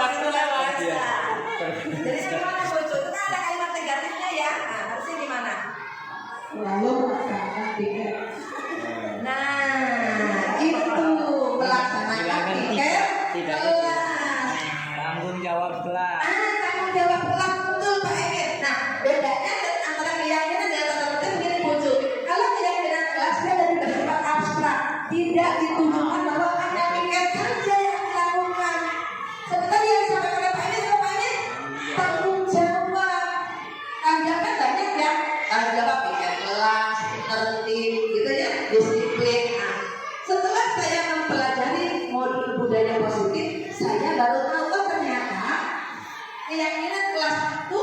Speaker 1: Waktu lewat. Jadi gimana Bu Ucu? Itu kan ada kalimat negatifnya ya. Nah, harusnya gimana?
Speaker 6: Lalu melaksanakan tiket.
Speaker 1: Nah, itu melaksanakan tiket kelas.
Speaker 3: Tanggung jawab kelas.
Speaker 1: Tanggung jawab kelas, betul Pak Emin. Nah, bedanya antara keyakinan dan tertentu begini Bu Ucu. Kalau keyakinan kelas dia dari bersifat abstrak, tidak ditujukan bahwa hanya tiket saja yang dilakukan. Sebenarnya yang disampaikan oleh Pak Emin, Pak Emin tanggung jawab. Tanggung jawab banyak ya. Tanggung jawab tiket kelas, tertib, gitu ya, disiplin. Nah, setelah saya mempelajari modul budaya positif, saya baru tahu ternyata keyakinan kelas itu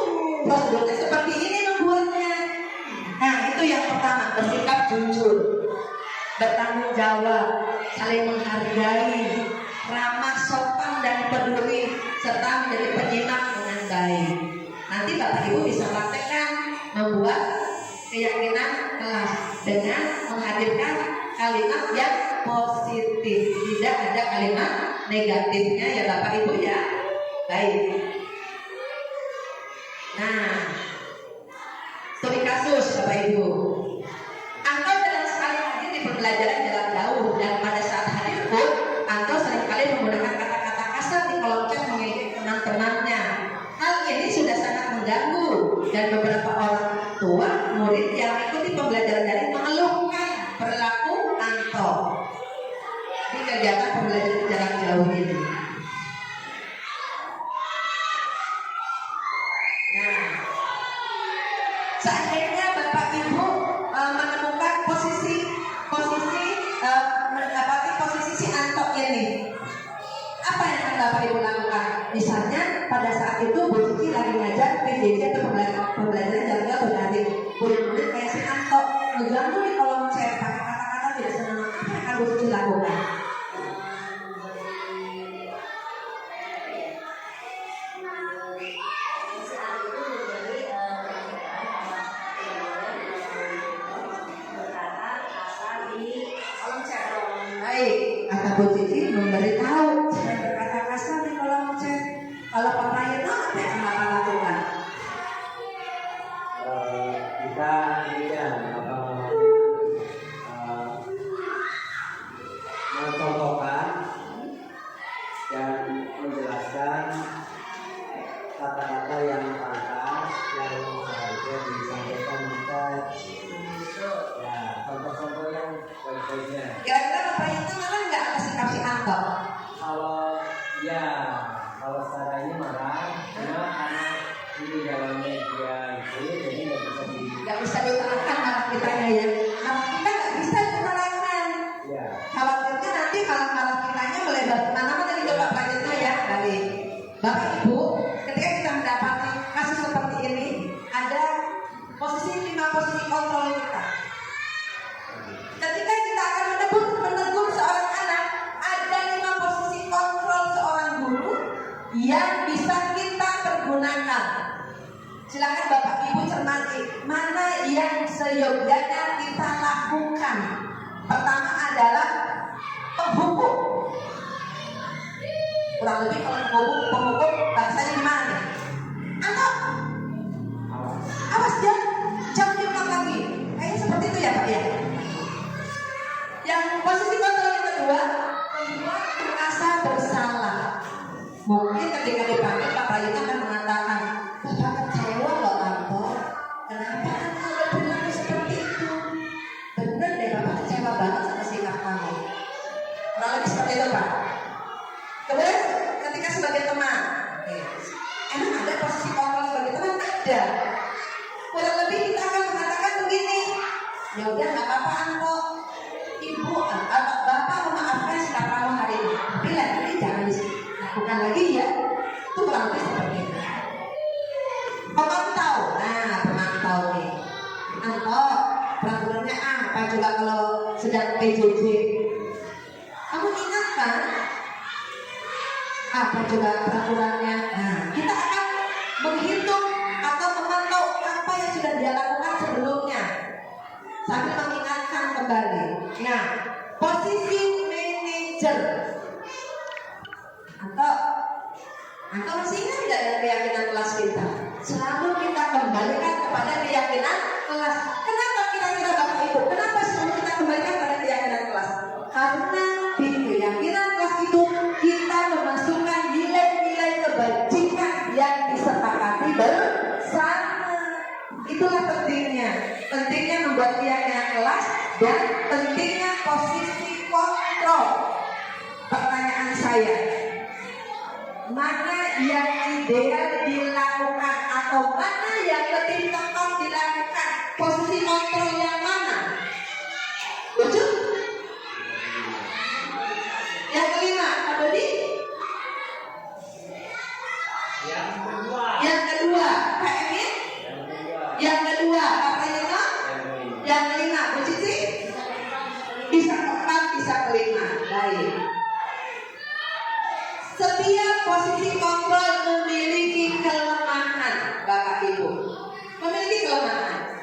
Speaker 1: prosedurnya seperti ini membuatnya. Nah, itu yang pertama, bersikap jujur, bertanggung jawab, saling menghargai, ramah, sopan dan peduli, serta menjadi penyimak dengan baik. Nanti Bapak Ibu bisa praktekkan membuat keyakinan kelas dengan menghadirkan kalimat yang positif, tidak ada kalimat negatifnya ya Bapak Ibu ya. Baik. Nah, studi kasus Bapak Ibu. Angkau jarang sekali hadir di pembelajaran jarak jauh dan pada saat hadir pun Angkau seringkali menggunakan kata-kata kasar di kolom chat mengejek teman-temannya. Hal ini sudah sangat mengganggu dan beberapa orang tua murid yang mengikuti pembelajaran daring mengeluhkan perilaku Angkau di kegiatan pembelajaran jarak jauh ini. Nah, seandainya Bapak Ibu menemukan mendapati posisi si Anto ini, apa yang akan Bapak Ibu lakukan? Misalnya pada saat itu Bu Cici lagi ngajar PJJ atau pembelajaran jarak jauh berarti murid-murid kayak si Anto ngeganggu di kolom chat pakai kata-kata tidak senang, apa yang akan Bu Cici lakukan? Baik, kata Bu Cici memberitahu jangan berkata kasar di kolom chat. Kalau Pak Rayano apa yang akan lakukan?
Speaker 5: Kita ini ya mencontohkan dan menjelaskan kata-kata yang pantas yang seharusnya disampaikan kita ya contoh-contoh yang baik-baiknya.
Speaker 1: Kira-kira Pak Rayano malah nggak atas sikap si Anto?
Speaker 5: Kalau secara ini marah karena ini dalam media itu jadi
Speaker 1: Nggak bisa diutarakan marah kitanya ya. Marah kita nggak bisa diutarakan.
Speaker 5: ya
Speaker 1: Khawatirnya nanti kalau marah kitanya melebar kemana-mana di Bapak Rayano ya. Baik, Bapak Ibu, ketika kita mendapati kasus seperti ini, ada 5 posisi kontrol kita. Ketika kita akan menegur seorang anak, ada 5 posisi kontrol seorang guru yang bisa kita pergunakan. Silakan Bapak Ibu cermati mana yang seyogyanya kita lakukan. Pertama adalah penghukum. Kurang lebih kalau penghukum bahasanya gimana? Anto, awas jangan diulang lagi. Kayaknya seperti itu ya Pak ya. Yang posisi kontrol yang kedua, membuat merasa bersalah. Mungkin ketika dipanggil Pak Rayano akan mengatakan, Bapak kecewa loh Anto. Kenapa Anto udah bilang seperti itu? Bener deh Bapak kecewa banget sama sikap kamu. Kurang lebih seperti itu Pak. Kemudian ketika sebagai teman, emang ada posisi kontrol sebagai teman? Ada. Kurang lebih kita akan mengatakan begini, ya udah nggak apa-apa Anto. Ibu, Bapak memaafkan sikap kamu hari ini. Tapi lagi jangan dilakukan lagi ya. Itu kurang lebih seperti itu. Pemantau, pemantau nih. Anto, peraturannya apa juga kalau sedang PJJ? Kamu ingat kan? Apa juga peraturannya? Nah, kita akan menghitung atau memantau apa yang sudah dia lakukan sebelumnya sambil mengingatkan kembali. Nah, posisi manajer. Anto masih ingat nggak dengan keyakinan kelas kita? Selalu kita kembalikan kepada keyakinan kelas. Kenapa kira-kira Bapak Ibu? Kenapa selalu kita kembalikan pada keyakinan kelas? Karena di keyakinan kelas itu kita memasukkan nilai-nilai kebajikan yang disepakati bersama. Itulah pentingnya membuat keyakinan kelas dan pentingnya posisi kontrol. Pertanyaan saya, mana yang ideal dilakukan atau mana yang lebih tepat dilakukan? Posisi kontrol yang mana? Lucu? Yang kelima, Pak Dodi? Yang kedua, Pak Emin? Yang kedua, Pak Rayano? Yang kelima, Bu Cici? Bisa keempat, bisa kelima. Baik. Setiap posisi kontrol memiliki kelemahan, Bapak Ibu. Memiliki kelemahan.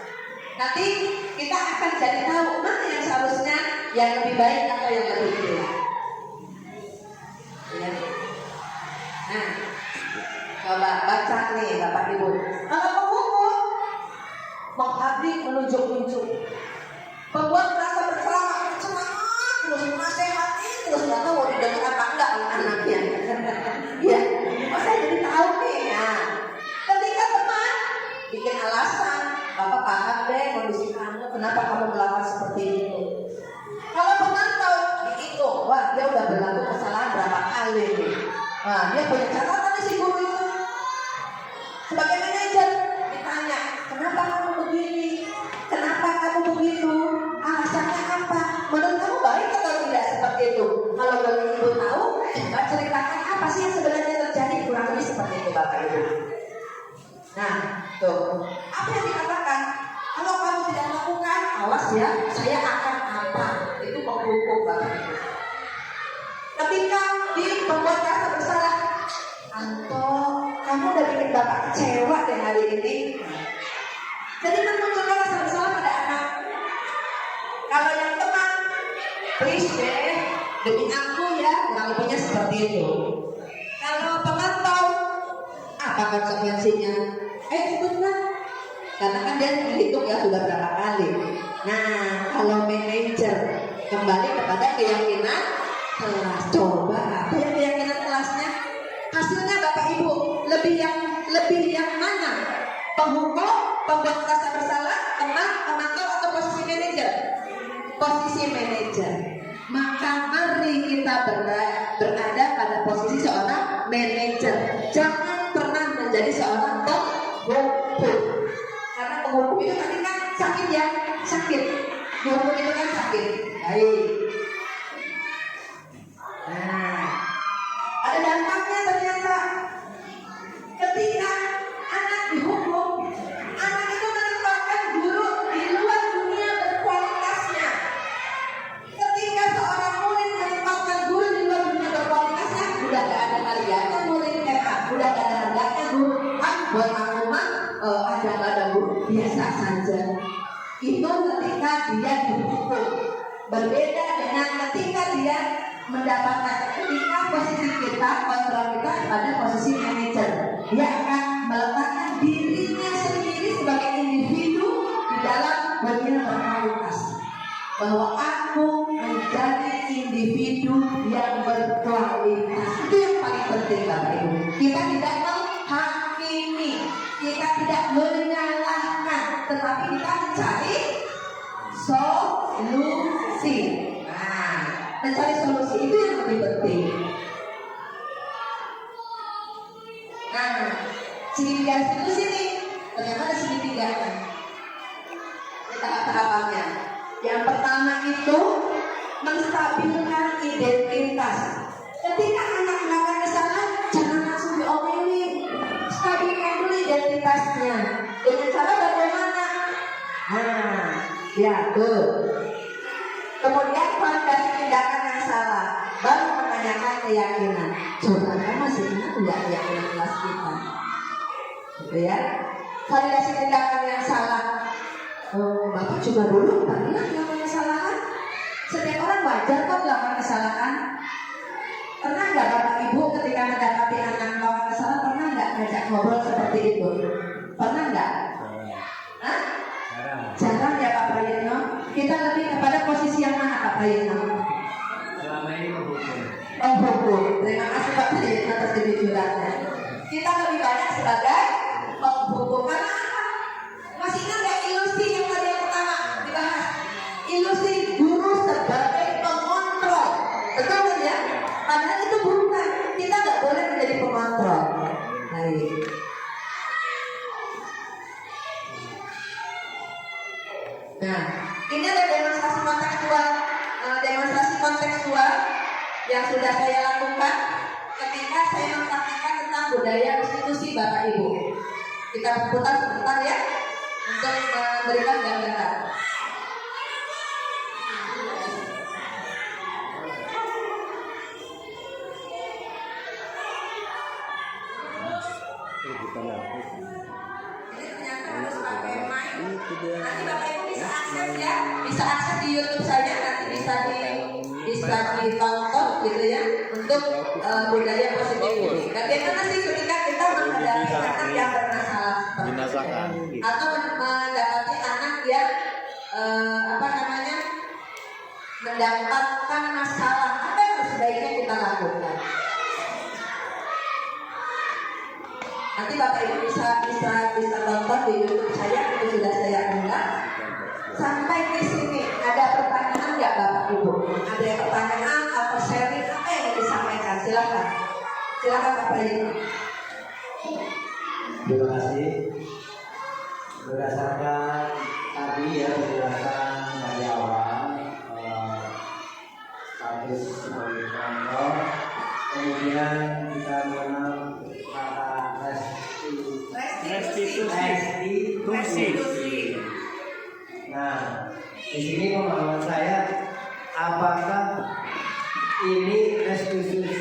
Speaker 1: Nanti kita akan jadi tahu mana yang seharusnya yang lebih baik atau yang lebih jelek. Ya. Nah, coba baca nih Bapak Ibu. Kalau penghukum mengabdi menunjuk-nunjuk, membuat merasa berceramah terus menasehati terus nggak tahu mau didengar apa enggak oleh anaknya. Ya, saya jadi tahu nih. Nah, ketika teman bikin alasan, Bapak paham deh kondisi kamu, kenapa kamu melakukan seperti itu. Kalau pemantau itu, wah dia udah berlaku kesalahan Nah, dia punya catatan si guru itu. Sebagai manajer ditanya, kenapa kamu begini? Kenapa kamu begitu? Alasannya apa? Menurut kamu baik atau tidak seperti itu? Kalau boleh ibu tahu, coba ceritakan apa sih yang sebenarnya terjadi, kurang lebih seperti itu Bapak Ibu. Nah, tuh apa yang dikatakan? Kalau kamu tidak lakukan, awas ya, saya akan apa? Itu penghukum Bapak Ibu. Ketika di pembuat rasa bersalah, Anto, kamu udah bikin Bapak kecewa deh hari ini. Jadi kan munculkan rasa bersalah pada anak. Kalau yang teman, please deh, demi aku ya, kurang lebihnya seperti itu. Kalau pemantau, apa konsekuensinya? Ikutlah. Karena kan dia menghitung ya sudah berapa kali. Nah, kalau manajer kembali kepada keyakinan kelas. Coba apa yang keyakinan kelasnya? Hasilnya Bapak Ibu lebih yang mana? Penghukum, pembuat rasa bersalah, teman, pemantau atau posisi manajer? Posisi manajer. Maka mari kita berada pada posisi seorang manajer. Jangan pernah menjadi seorang penghukum. Karena penghukum itu tadi kan sakit ya, sakit. Penghukum itu kan sakit. Baik. Nah, ada dampaknya ternyata. Ketika anak dihukum, anak itu menempatkan guru di luar dunia berkualitasnya. Ketika seorang murid menempatkan guru di luar dunia berkualitasnya, udah gak ada harganya murid udah gak ada harganya guru. Buat maklumat, ada guru biasa saja. Itu ketika dia dihukum. Berbeda dengan ketika dia mendapatkan, ketika posisi kita, kontrol kita pada posisi manajer. Dia akan meletakkan dirinya sendiri sebagai individu di dalam dunia berkualitas. Bahwa aku menjadi individu yang berkualitas. Itu yang paling penting Bapak Ibu. Kita tidak menghakimi, kita tidak menyalahkan, tetapi kita mencari solusi. Nah, mencari solusi itu yang lebih penting. Nah, segitiga itu sini, ternyata ada segitiga kan? Ini tahap-tahapannya. Yang pertama itu menstabilkan identitas. Ketika anak melakukan kesalahan, jangan langsung diomelin. Stabilkan dulu identitasnya. Dengan cara bagaimana? Nah, ya tuh. Kemudian validasi tindakan yang salah, baru menanyakan keyakinan. Coba kamu masih ingat tidak keyakinan kelas kita? Gitu ya. Validasi tindakan yang salah. Bapak juga dulu pernah melakukan kesalahan. Setiap orang wajar kok melakukan kesalahan. Pernah nggak Bapak Ibu ketika mendapati anak melakukan kesalahan, pernah nggak ngajak ngobrol seperti itu? Pernah nggak? Hah? Jarang ya Pak Prayitno. Kita lebih kepada posisi yang mana Pak Prayitno?
Speaker 5: Selama ini menghukum.
Speaker 1: Oh hukum. Terima kasih Pak Prayitno atas kejujurannya. Kita lebih banyak sebagai penghukum. Karena apa? Masih ingat nggak ilusi yang tadi yang pertama dibahas? Ilusi guru sebagai pengontrol. Betul kan ya? Padahal itu bukan. Kita nggak boleh menjadi pengontrol. Baik. Nah, ini ada demonstrasi kontekstual yang sudah saya lakukan ketika saya mempraktikkan tentang budaya institusi Bapak Ibu. Kita putar sebentar ya untuk memberikan gambaran. Ini ternyata harus pakai mic. Nanti Bapak Ibu bisa akses ya, bisa akses di YouTube saya, nanti bisa ditonton gitu ya untuk budaya positif ini. Bagaimana sih ketika kita menghadapi anak yang bermasalah atau mendapati anak yang mendapatkan masalah, apa yang sebaiknya kita lakukan? Nanti Bapak Ibu bisa tonton di YouTube saya, itu sudah saya unggah. Sampai di sini ada pertanyaan nggak Bapak Ibu? Ada yang pertanyaan atau sharing apa yang disampaikan? Silakan. Silakan Pak Prayitno.
Speaker 5: Terima kasih. Berdasarkan tadi ya penjelasan dari awal status sebagai kantor, kemudian kita mengenal kata restitusi. Nah, di sini pemahaman saya, apakah ini restitusi ini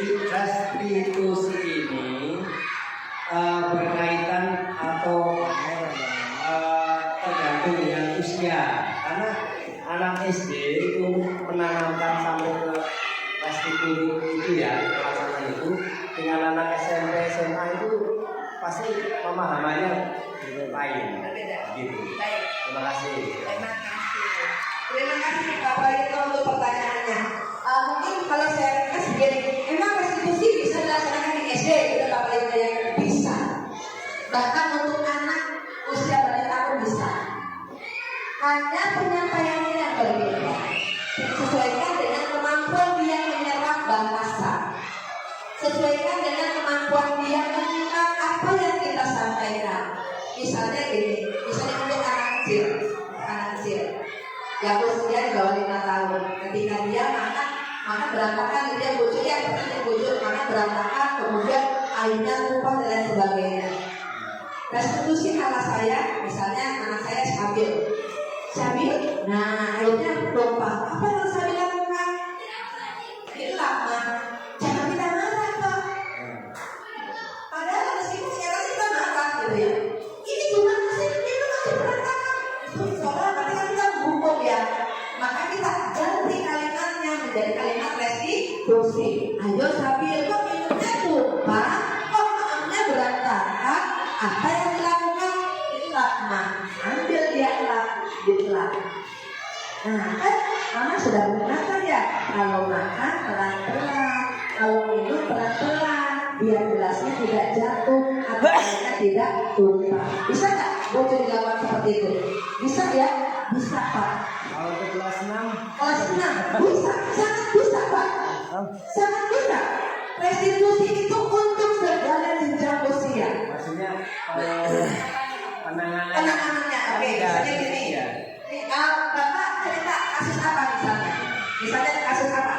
Speaker 5: berkaitan atau tergantung dengan usia, karena anak SD itu menanamkan sampai ke restitusi itu ya, pelaksana itu dengan anak SMP SMA itu pasti pemahamannya lain. Gitu. Terima kasih.
Speaker 1: Terima kasih Pak Prayitno untuk pertanyaannya. Mungkin kalau saya ringkas begini, emang restitusi bisa dilaksanakan di SD, gitu Pak Prayitno ya? Bisa. Bahkan untuk anak usia balita pun bisa. Hanya penyampaiannya yang berbeda. Sesuaikan dengan kemampuan dia menyerap bahasa. Sesuaikan dengan kemampuan dia mengingat apa yang kita sampaikan. Misalnya gini, misalnya untuk anak kecil yang usia di bawah 5 tahun, ketika dia makan berantakan, dia bujuk ya, makan berantakan, kemudian airnya tumpah dan lain sebagainya. Restitusi ala saya, misalnya anak saya Syabil, nah airnya tumpah, apa yang saya lakukan? Hilap, jangan kita marah Pak. Padahal meskipun sekarang kita marah gitu ya. Ini gimana sih? Ini masih berantakan. Soalnya berarti kan kita hukum ya. Maka kita ganti kalimatnya menjadi kalimat restitusi. Ayo Syabil, kok minumnya tumpah? Kok makannya berantakan? Apa yang dilakukan? Hilap, ambil dia hilap, ditelap. Nah kan Mama sudah mengatakan ya, kalau makan pelan-pelan, kalau minum pelan-pelan, biar gelasnya tidak jatuh atau airnya tidak tumpah. Bisa nggak bocor dilakukan seperti itu? Bisa ya? Bisa Pak.
Speaker 5: Kalau ke kelas 6?
Speaker 1: Kelas 6 bisa, sangat bisa Pak. Sangat bisa. Restitusi itu untuk segala jenjang usia.
Speaker 5: Maksudnya kalau
Speaker 1: Penanganannya, oke, misalnya gini. Bapak cerita kasus apa misalnya? Misalnya kasus apa?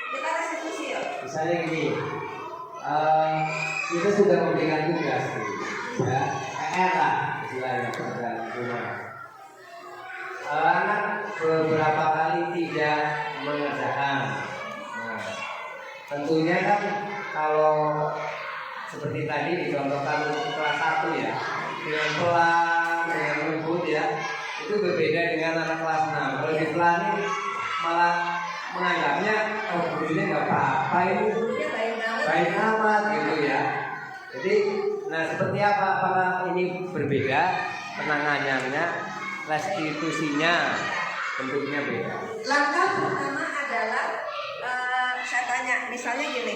Speaker 1: Kita restitusi ya.
Speaker 5: Misalnya gini, kita sudah memberikan tugas, ya, PR lah, istilahnya pada rumah. Anak beberapa kali tidak mengerjakan. Nah, tentunya kan kalau seperti tadi dicontohkan untuk kelas 1 ya, dengan pelan, dengan lembut ya, itu berbeda dengan anak kelas 6. Kalau dipelani malah menganggapnya gurunya nggak apa-apa ini, baik amat gitu ya. Jadi, nah seperti apa? Apakah ini berbeda penanganannya, restitusinya bentuknya beda?
Speaker 1: Langkah pertama adalah saya tanya, misalnya gini,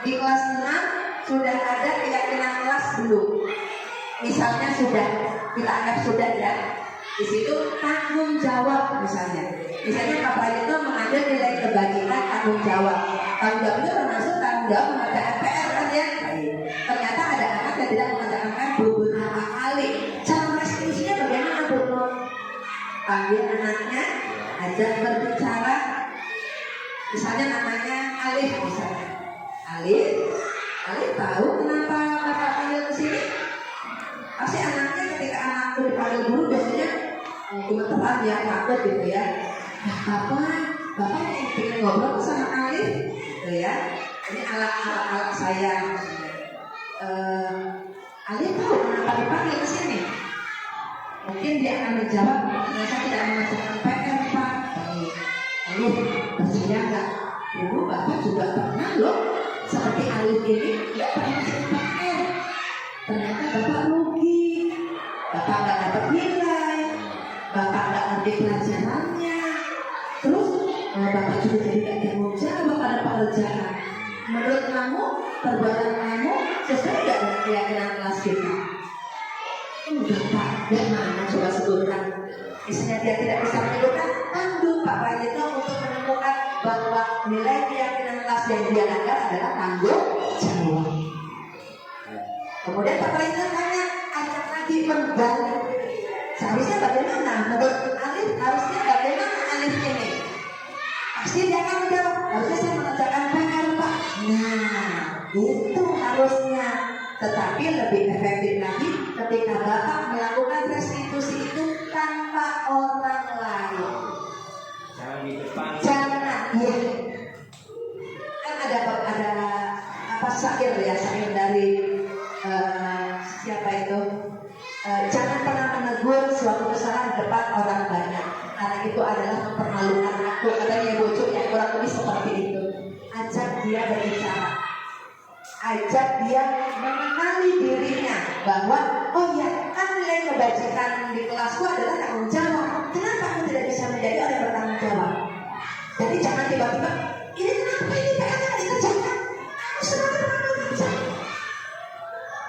Speaker 1: di kelas 6 sudah ada keyakinan kelas belum? Misalnya sudah, kita anggap sudah ya. Di situ tanggung jawab misalnya. Misalnya Pak Prayitno mengambil nilai kebajikan tanggung jawab. Tanggung jawab itu termasuk tanggung jawab mengerjakan PR kan ya. Ternyata ada anak yang tidak mengerjakan PR beberapa kali. Cara restitusinya bagaimana Bu? Panggil anaknya, ajak berbicara. Misalnya namanya Alif misalnya. Alif tahu kenapa Bapak panggil ke sini? Pasti anaknya ketika anak itu dipanggil guru biasanya gemeteran ya, takut gitu ya. Bapak ingin ngobrol sama Alif gitu ya. Ini alat saya. Alif tahu kenapa dipanggil ke sini? Mungkin dia akan menjawab, saya tidak mengerjakan PR Pak. Alif, percaya nggak? Dulu Bapak juga pernah loh seperti Alif ini nggak pernah PR. Ternyata Bapak rugi, Bapak nggak dapat nilai, Bapak nggak ngerti pelajarannya, terus Bapak juga jadi nggak tanggung jawab pada pekerjaan. Menurut kamu, perbuatan kamu sesuai nggak dengan keyakinan kelas kita? Enggak Pak, bagaimana coba sebutkan? Misalnya dia tidak bisa menyebutkan, pandu Pak Prayitno untuk menemukan bahwa nilai keyakinan kelas yang dia anggap adalah tanggung jawab. Kemudian Pak Presiden tanya, ajak lagi kembali. Seharusnya bagaimana? Menurut Alif, harusnya bagaimana Alif ini? Pasti dia akan menjawab, harusnya saya mengerjakan PR Pak. Nah, itu harusnya. Tetapi lebih efektif lagi ketika Bapak melakukan restitusi itu tanpa orang lain.
Speaker 5: Jangan di depan.
Speaker 1: Jangan, ya. Kan ada apa syair ya, syair dari siapa itu? Jangan pernah menegur suatu kesalahan di depan orang banyak, karena itu adalah mempermalukan aku. Katanya bocor ya, kurang lebih seperti itu. Ajak dia berbicara, ajak dia mengenali dirinya bahwa oh ya, kan nilai kebajikan di kelasku adalah tanggung jawab. Kenapa aku tidak bisa menjadi orang yang bertanggung jawab? Jadi jangan tiba-tiba ini kenapa ini PR-nya nggak dikerjakan? Kamu selalu bekerja.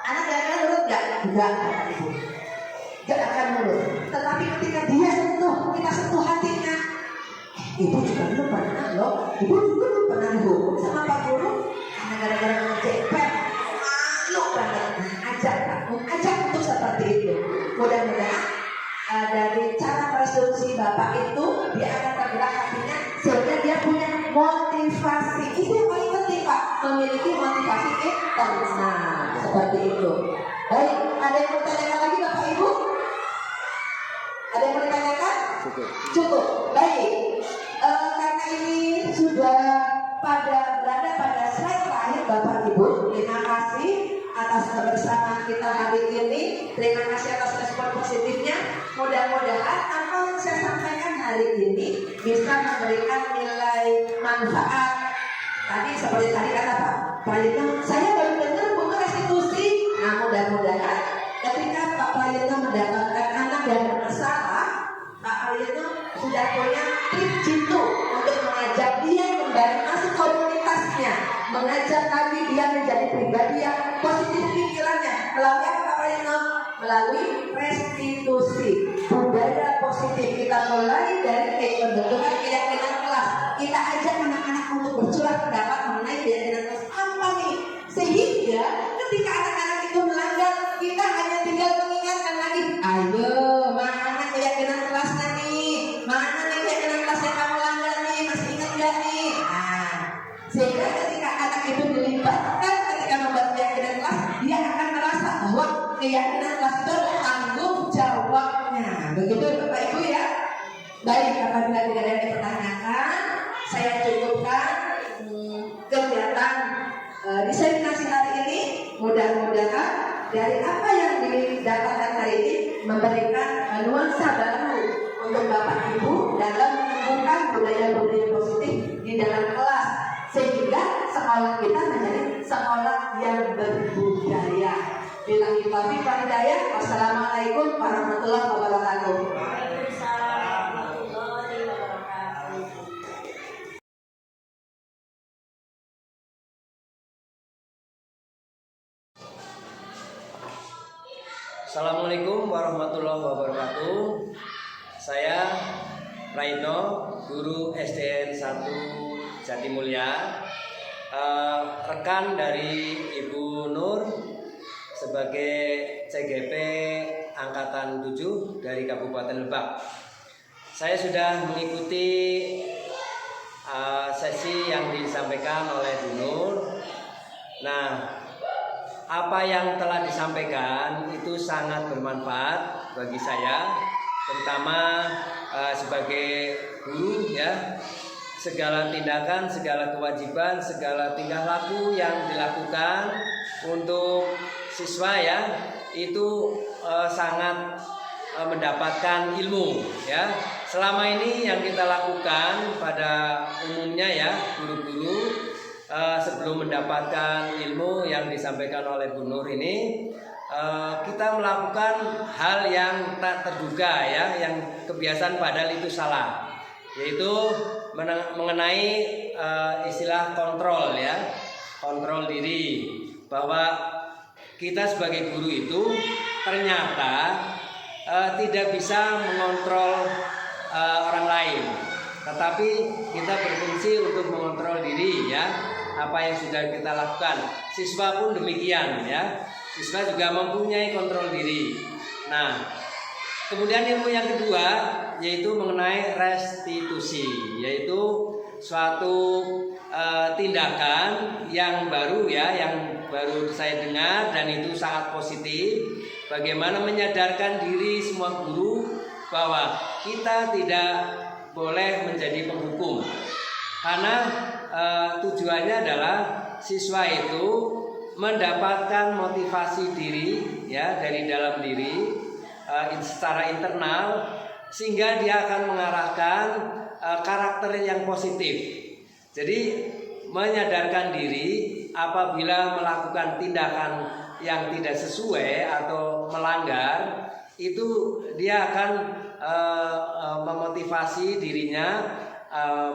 Speaker 1: Anak kira-kira nurut nggak? Enggak, kata ibu. Nggak akan nurut. Tetapi ketika dia kita sentuh hatinya. Ibu juga dulu pernah loh. Ibu dulu pernah dihukum sama Pak Guru karena gara-gara ngerjain PR. Malu banget. Ajak untuk seperti itu. Mudah-mudahan dari cara restitusi Bapak itu dia akan tergerak hatinya sehingga dia punya motivasi. Itu yang paling penting Pak, memiliki motivasi internal seperti itu. Baik, ada yang mau ditanyakan lagi Bapak Ibu? Ada yang mau ditanyakan? Cukup. Baik, karena ini sudah berada pada slide terakhir Bapak Ibu. Terima kasih atas kebersamaan kita hari ini. Terima kasih atas respon positifnya. Mudah-mudahan apa yang saya sampaikan hari ini bisa memberikan nilai manfaat. Tadi seperti tadi kata Pak Prayitno, saya baru dengar butuh restitusi. Nah, mudah-mudahan ketika Pak Prayitno mendapatkan anak yang bersalah, Pak Prayitno sudah punya trik jitu untuk mengajak dia kembali masuk komunitasnya, mengajak lagi dia menjadi pribadi yang positif pikirannya. Melalui apa Pak Prayitno? Melalui restitusi. Budaya positif kita mulai dari pembentukan keyakinan kelas. Kita ajak anak-anak untuk bercurah pendapat mengenai keyakinan kelas apa nih, sehingga ketika anak-anak itu melanggar, kita hanya tinggal mengingatkan lagi, ayo mana keyakinan kelasnya nih, mana nih keyakinan kelas yang kamu langgar nih, masih ingat gak nih? Nah, sehingga ketika anak itu dilibatkan ketika membuat keyakinan kelas, dia akan merasa bahwa keyakinan kelas itu adalah tanggung jawabnya. Begitu Bapak Ibu ya. Baik, apabila tidak ada yang dipertanyakan, saya cukupkan kegiatan diseminasi hari ini. Mudah-mudahan dari apa yang didapatkan hari ini memberikan nuansa baru untuk Bapak Ibu dalam menumbuhkan budaya-budaya positif di dalam kelas, sehingga sekolah kita menjadi sekolah yang berbudaya. Billahi taufiq wal hidayah. Wassalamualaikum warahmatullahi wabarakatuh.
Speaker 2: Waalaikumsalam warahmatullahi wabarakatuh.
Speaker 5: Assalamualaikum warahmatullahi wabarakatuh. Saya Prayitno, guru SDN 1 Jatimulya, rekan dari Ibu Nur sebagai CGP Angkatan 7 dari Kabupaten Lebak. Saya sudah mengikuti sesi yang disampaikan oleh Bu Nur. Nah, apa yang telah disampaikan itu sangat bermanfaat bagi saya, terutama sebagai guru ya. Segala tindakan, segala kewajiban, segala tingkah laku yang dilakukan untuk siswa ya, itu sangat mendapatkan ilmu ya. Selama ini yang kita lakukan pada umumnya ya, guru-guru sebelum mendapatkan ilmu yang disampaikan oleh Bu Nur ini, kita melakukan hal yang tak terduga ya, yang kebiasaan padahal itu salah, yaitu mengenai istilah kontrol ya, kontrol diri, bahwa kita sebagai guru itu ternyata tidak bisa mengontrol orang lain, tetapi kita berfungsi untuk mengontrol diri ya. apa yang sudah kita lakukan. Siswa pun demikian ya. Siswa juga mempunyai kontrol diri. Nah, kemudian ilmu yang kedua yaitu mengenai restitusi, yaitu suatu tindakan yang baru ya, yang baru saya dengar dan itu sangat positif. Bagaimana menyadarkan diri semua guru bahwa kita tidak boleh menjadi penghukum, karena tujuannya adalah siswa itu mendapatkan motivasi diri ya dari dalam diri secara internal, sehingga dia akan mengarahkan karakter yang positif. Jadi menyadarkan diri apabila melakukan tindakan yang tidak sesuai atau melanggar, itu dia akan memotivasi dirinya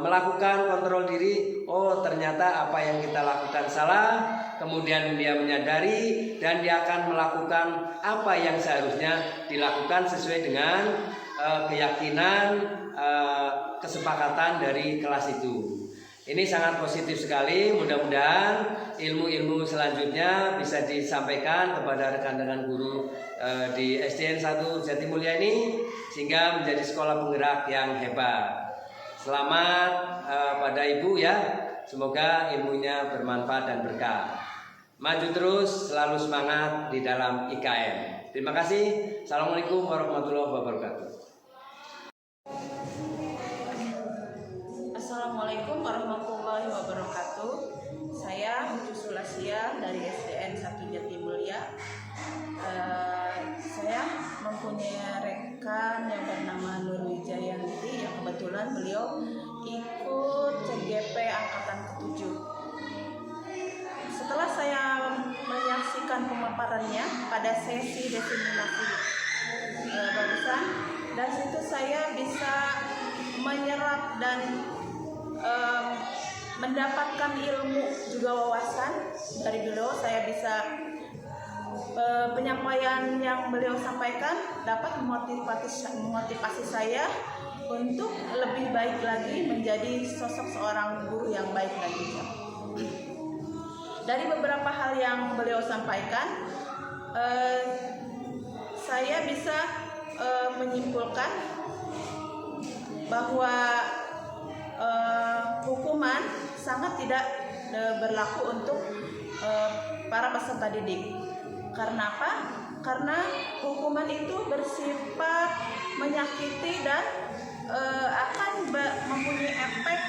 Speaker 5: melakukan kontrol diri. Oh, ternyata apa yang kita lakukan salah. Kemudian dia menyadari dan dia akan melakukan apa yang seharusnya dilakukan sesuai dengan keyakinan kesepakatan dari kelas itu. Ini sangat positif sekali. Mudah-mudahan ilmu-ilmu selanjutnya bisa disampaikan kepada rekan-rekan guru di SDN 1 Jatimulya ini, sehingga menjadi sekolah penggerak yang hebat. Selamat pada Ibu ya. Semoga ilmunya bermanfaat dan berkah. Maju terus, selalu semangat di dalam IKM. Terima kasih. Assalamualaikum warahmatullahi wabarakatuh.
Speaker 6: Assalamualaikum warahmatullahi wabarakatuh. Saya Ucu Sulasia dari SDN 1 Jatimulya. Saya mempunyai rekan yang bernama Nur Wijayanti, yang kebetulan beliau ikut CGP angkatan ke-7. Setelah saya menyaksikan pemaparannya pada sesi diseminasi barusan, dari situ saya bisa menyerap dan mendapatkan ilmu juga wawasan dari beliau. Saya bisa penyampaian yang beliau sampaikan dapat memotivasi saya untuk lebih baik lagi menjadi sosok seorang guru yang baik dan bijak. Dari beberapa hal yang beliau sampaikan, saya bisa menyimpulkan bahwa hukuman sangat tidak berlaku untuk para peserta didik. Karena apa? Karena hukuman itu bersifat menyakiti dan akan mempunyai efek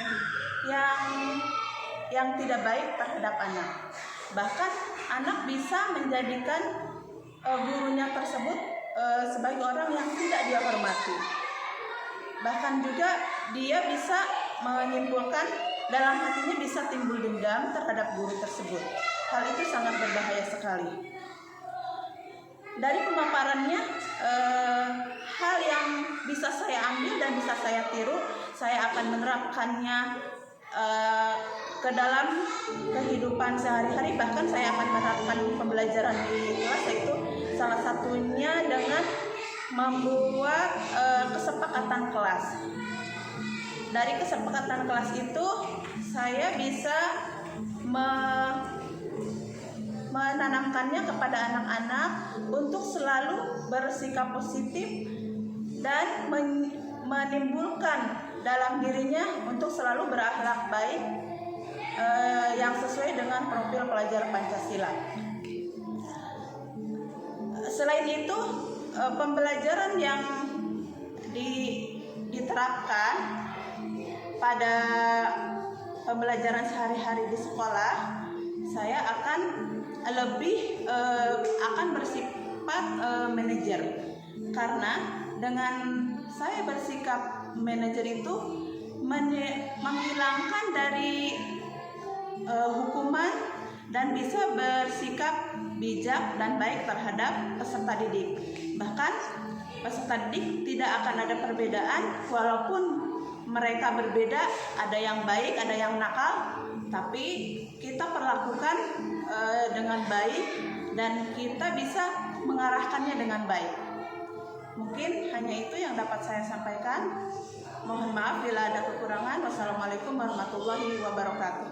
Speaker 6: yang tidak baik terhadap anak. Bahkan anak bisa menjadikan gurunya tersebut sebagai orang yang tidak dia hormati. Bahkan juga dia bisa menyimpulkan dalam hatinya bisa timbul dendam terhadap guru tersebut. Hal itu sangat berbahaya sekali. Dari pemaparannya, hal yang bisa saya ambil dan bisa saya tiru, saya akan menerapkannya ke dalam kehidupan sehari-hari. Bahkan saya akan menerapkan pembelajaran di kelas, yaitu salah satunya dengan membuat kesepakatan kelas. Dari kesepakatan kelas itu saya bisa menanamkannya kepada anak-anak untuk selalu bersikap positif dan menimbulkan dalam dirinya untuk selalu berakhlak baik yang sesuai dengan profil pelajar Pancasila. Selain itu, pembelajaran yang diterapkan pada pembelajaran sehari-hari di sekolah, saya akan lebih bersifat manajer, karena dengan saya bersikap manajer itu menghilangkan dari hukuman dan bisa bersikap bijak dan baik terhadap peserta didik. Bahkan peserta didik tidak akan ada perbedaan, walaupun mereka berbeda, ada yang baik, ada yang nakal, tapi kita perlakukan dengan baik dan kita bisa mengarahkannya dengan baik. Mungkin hanya itu yang dapat saya sampaikan. Mohon maaf bila ada kekurangan. Wassalamualaikum warahmatullahi wabarakatuh.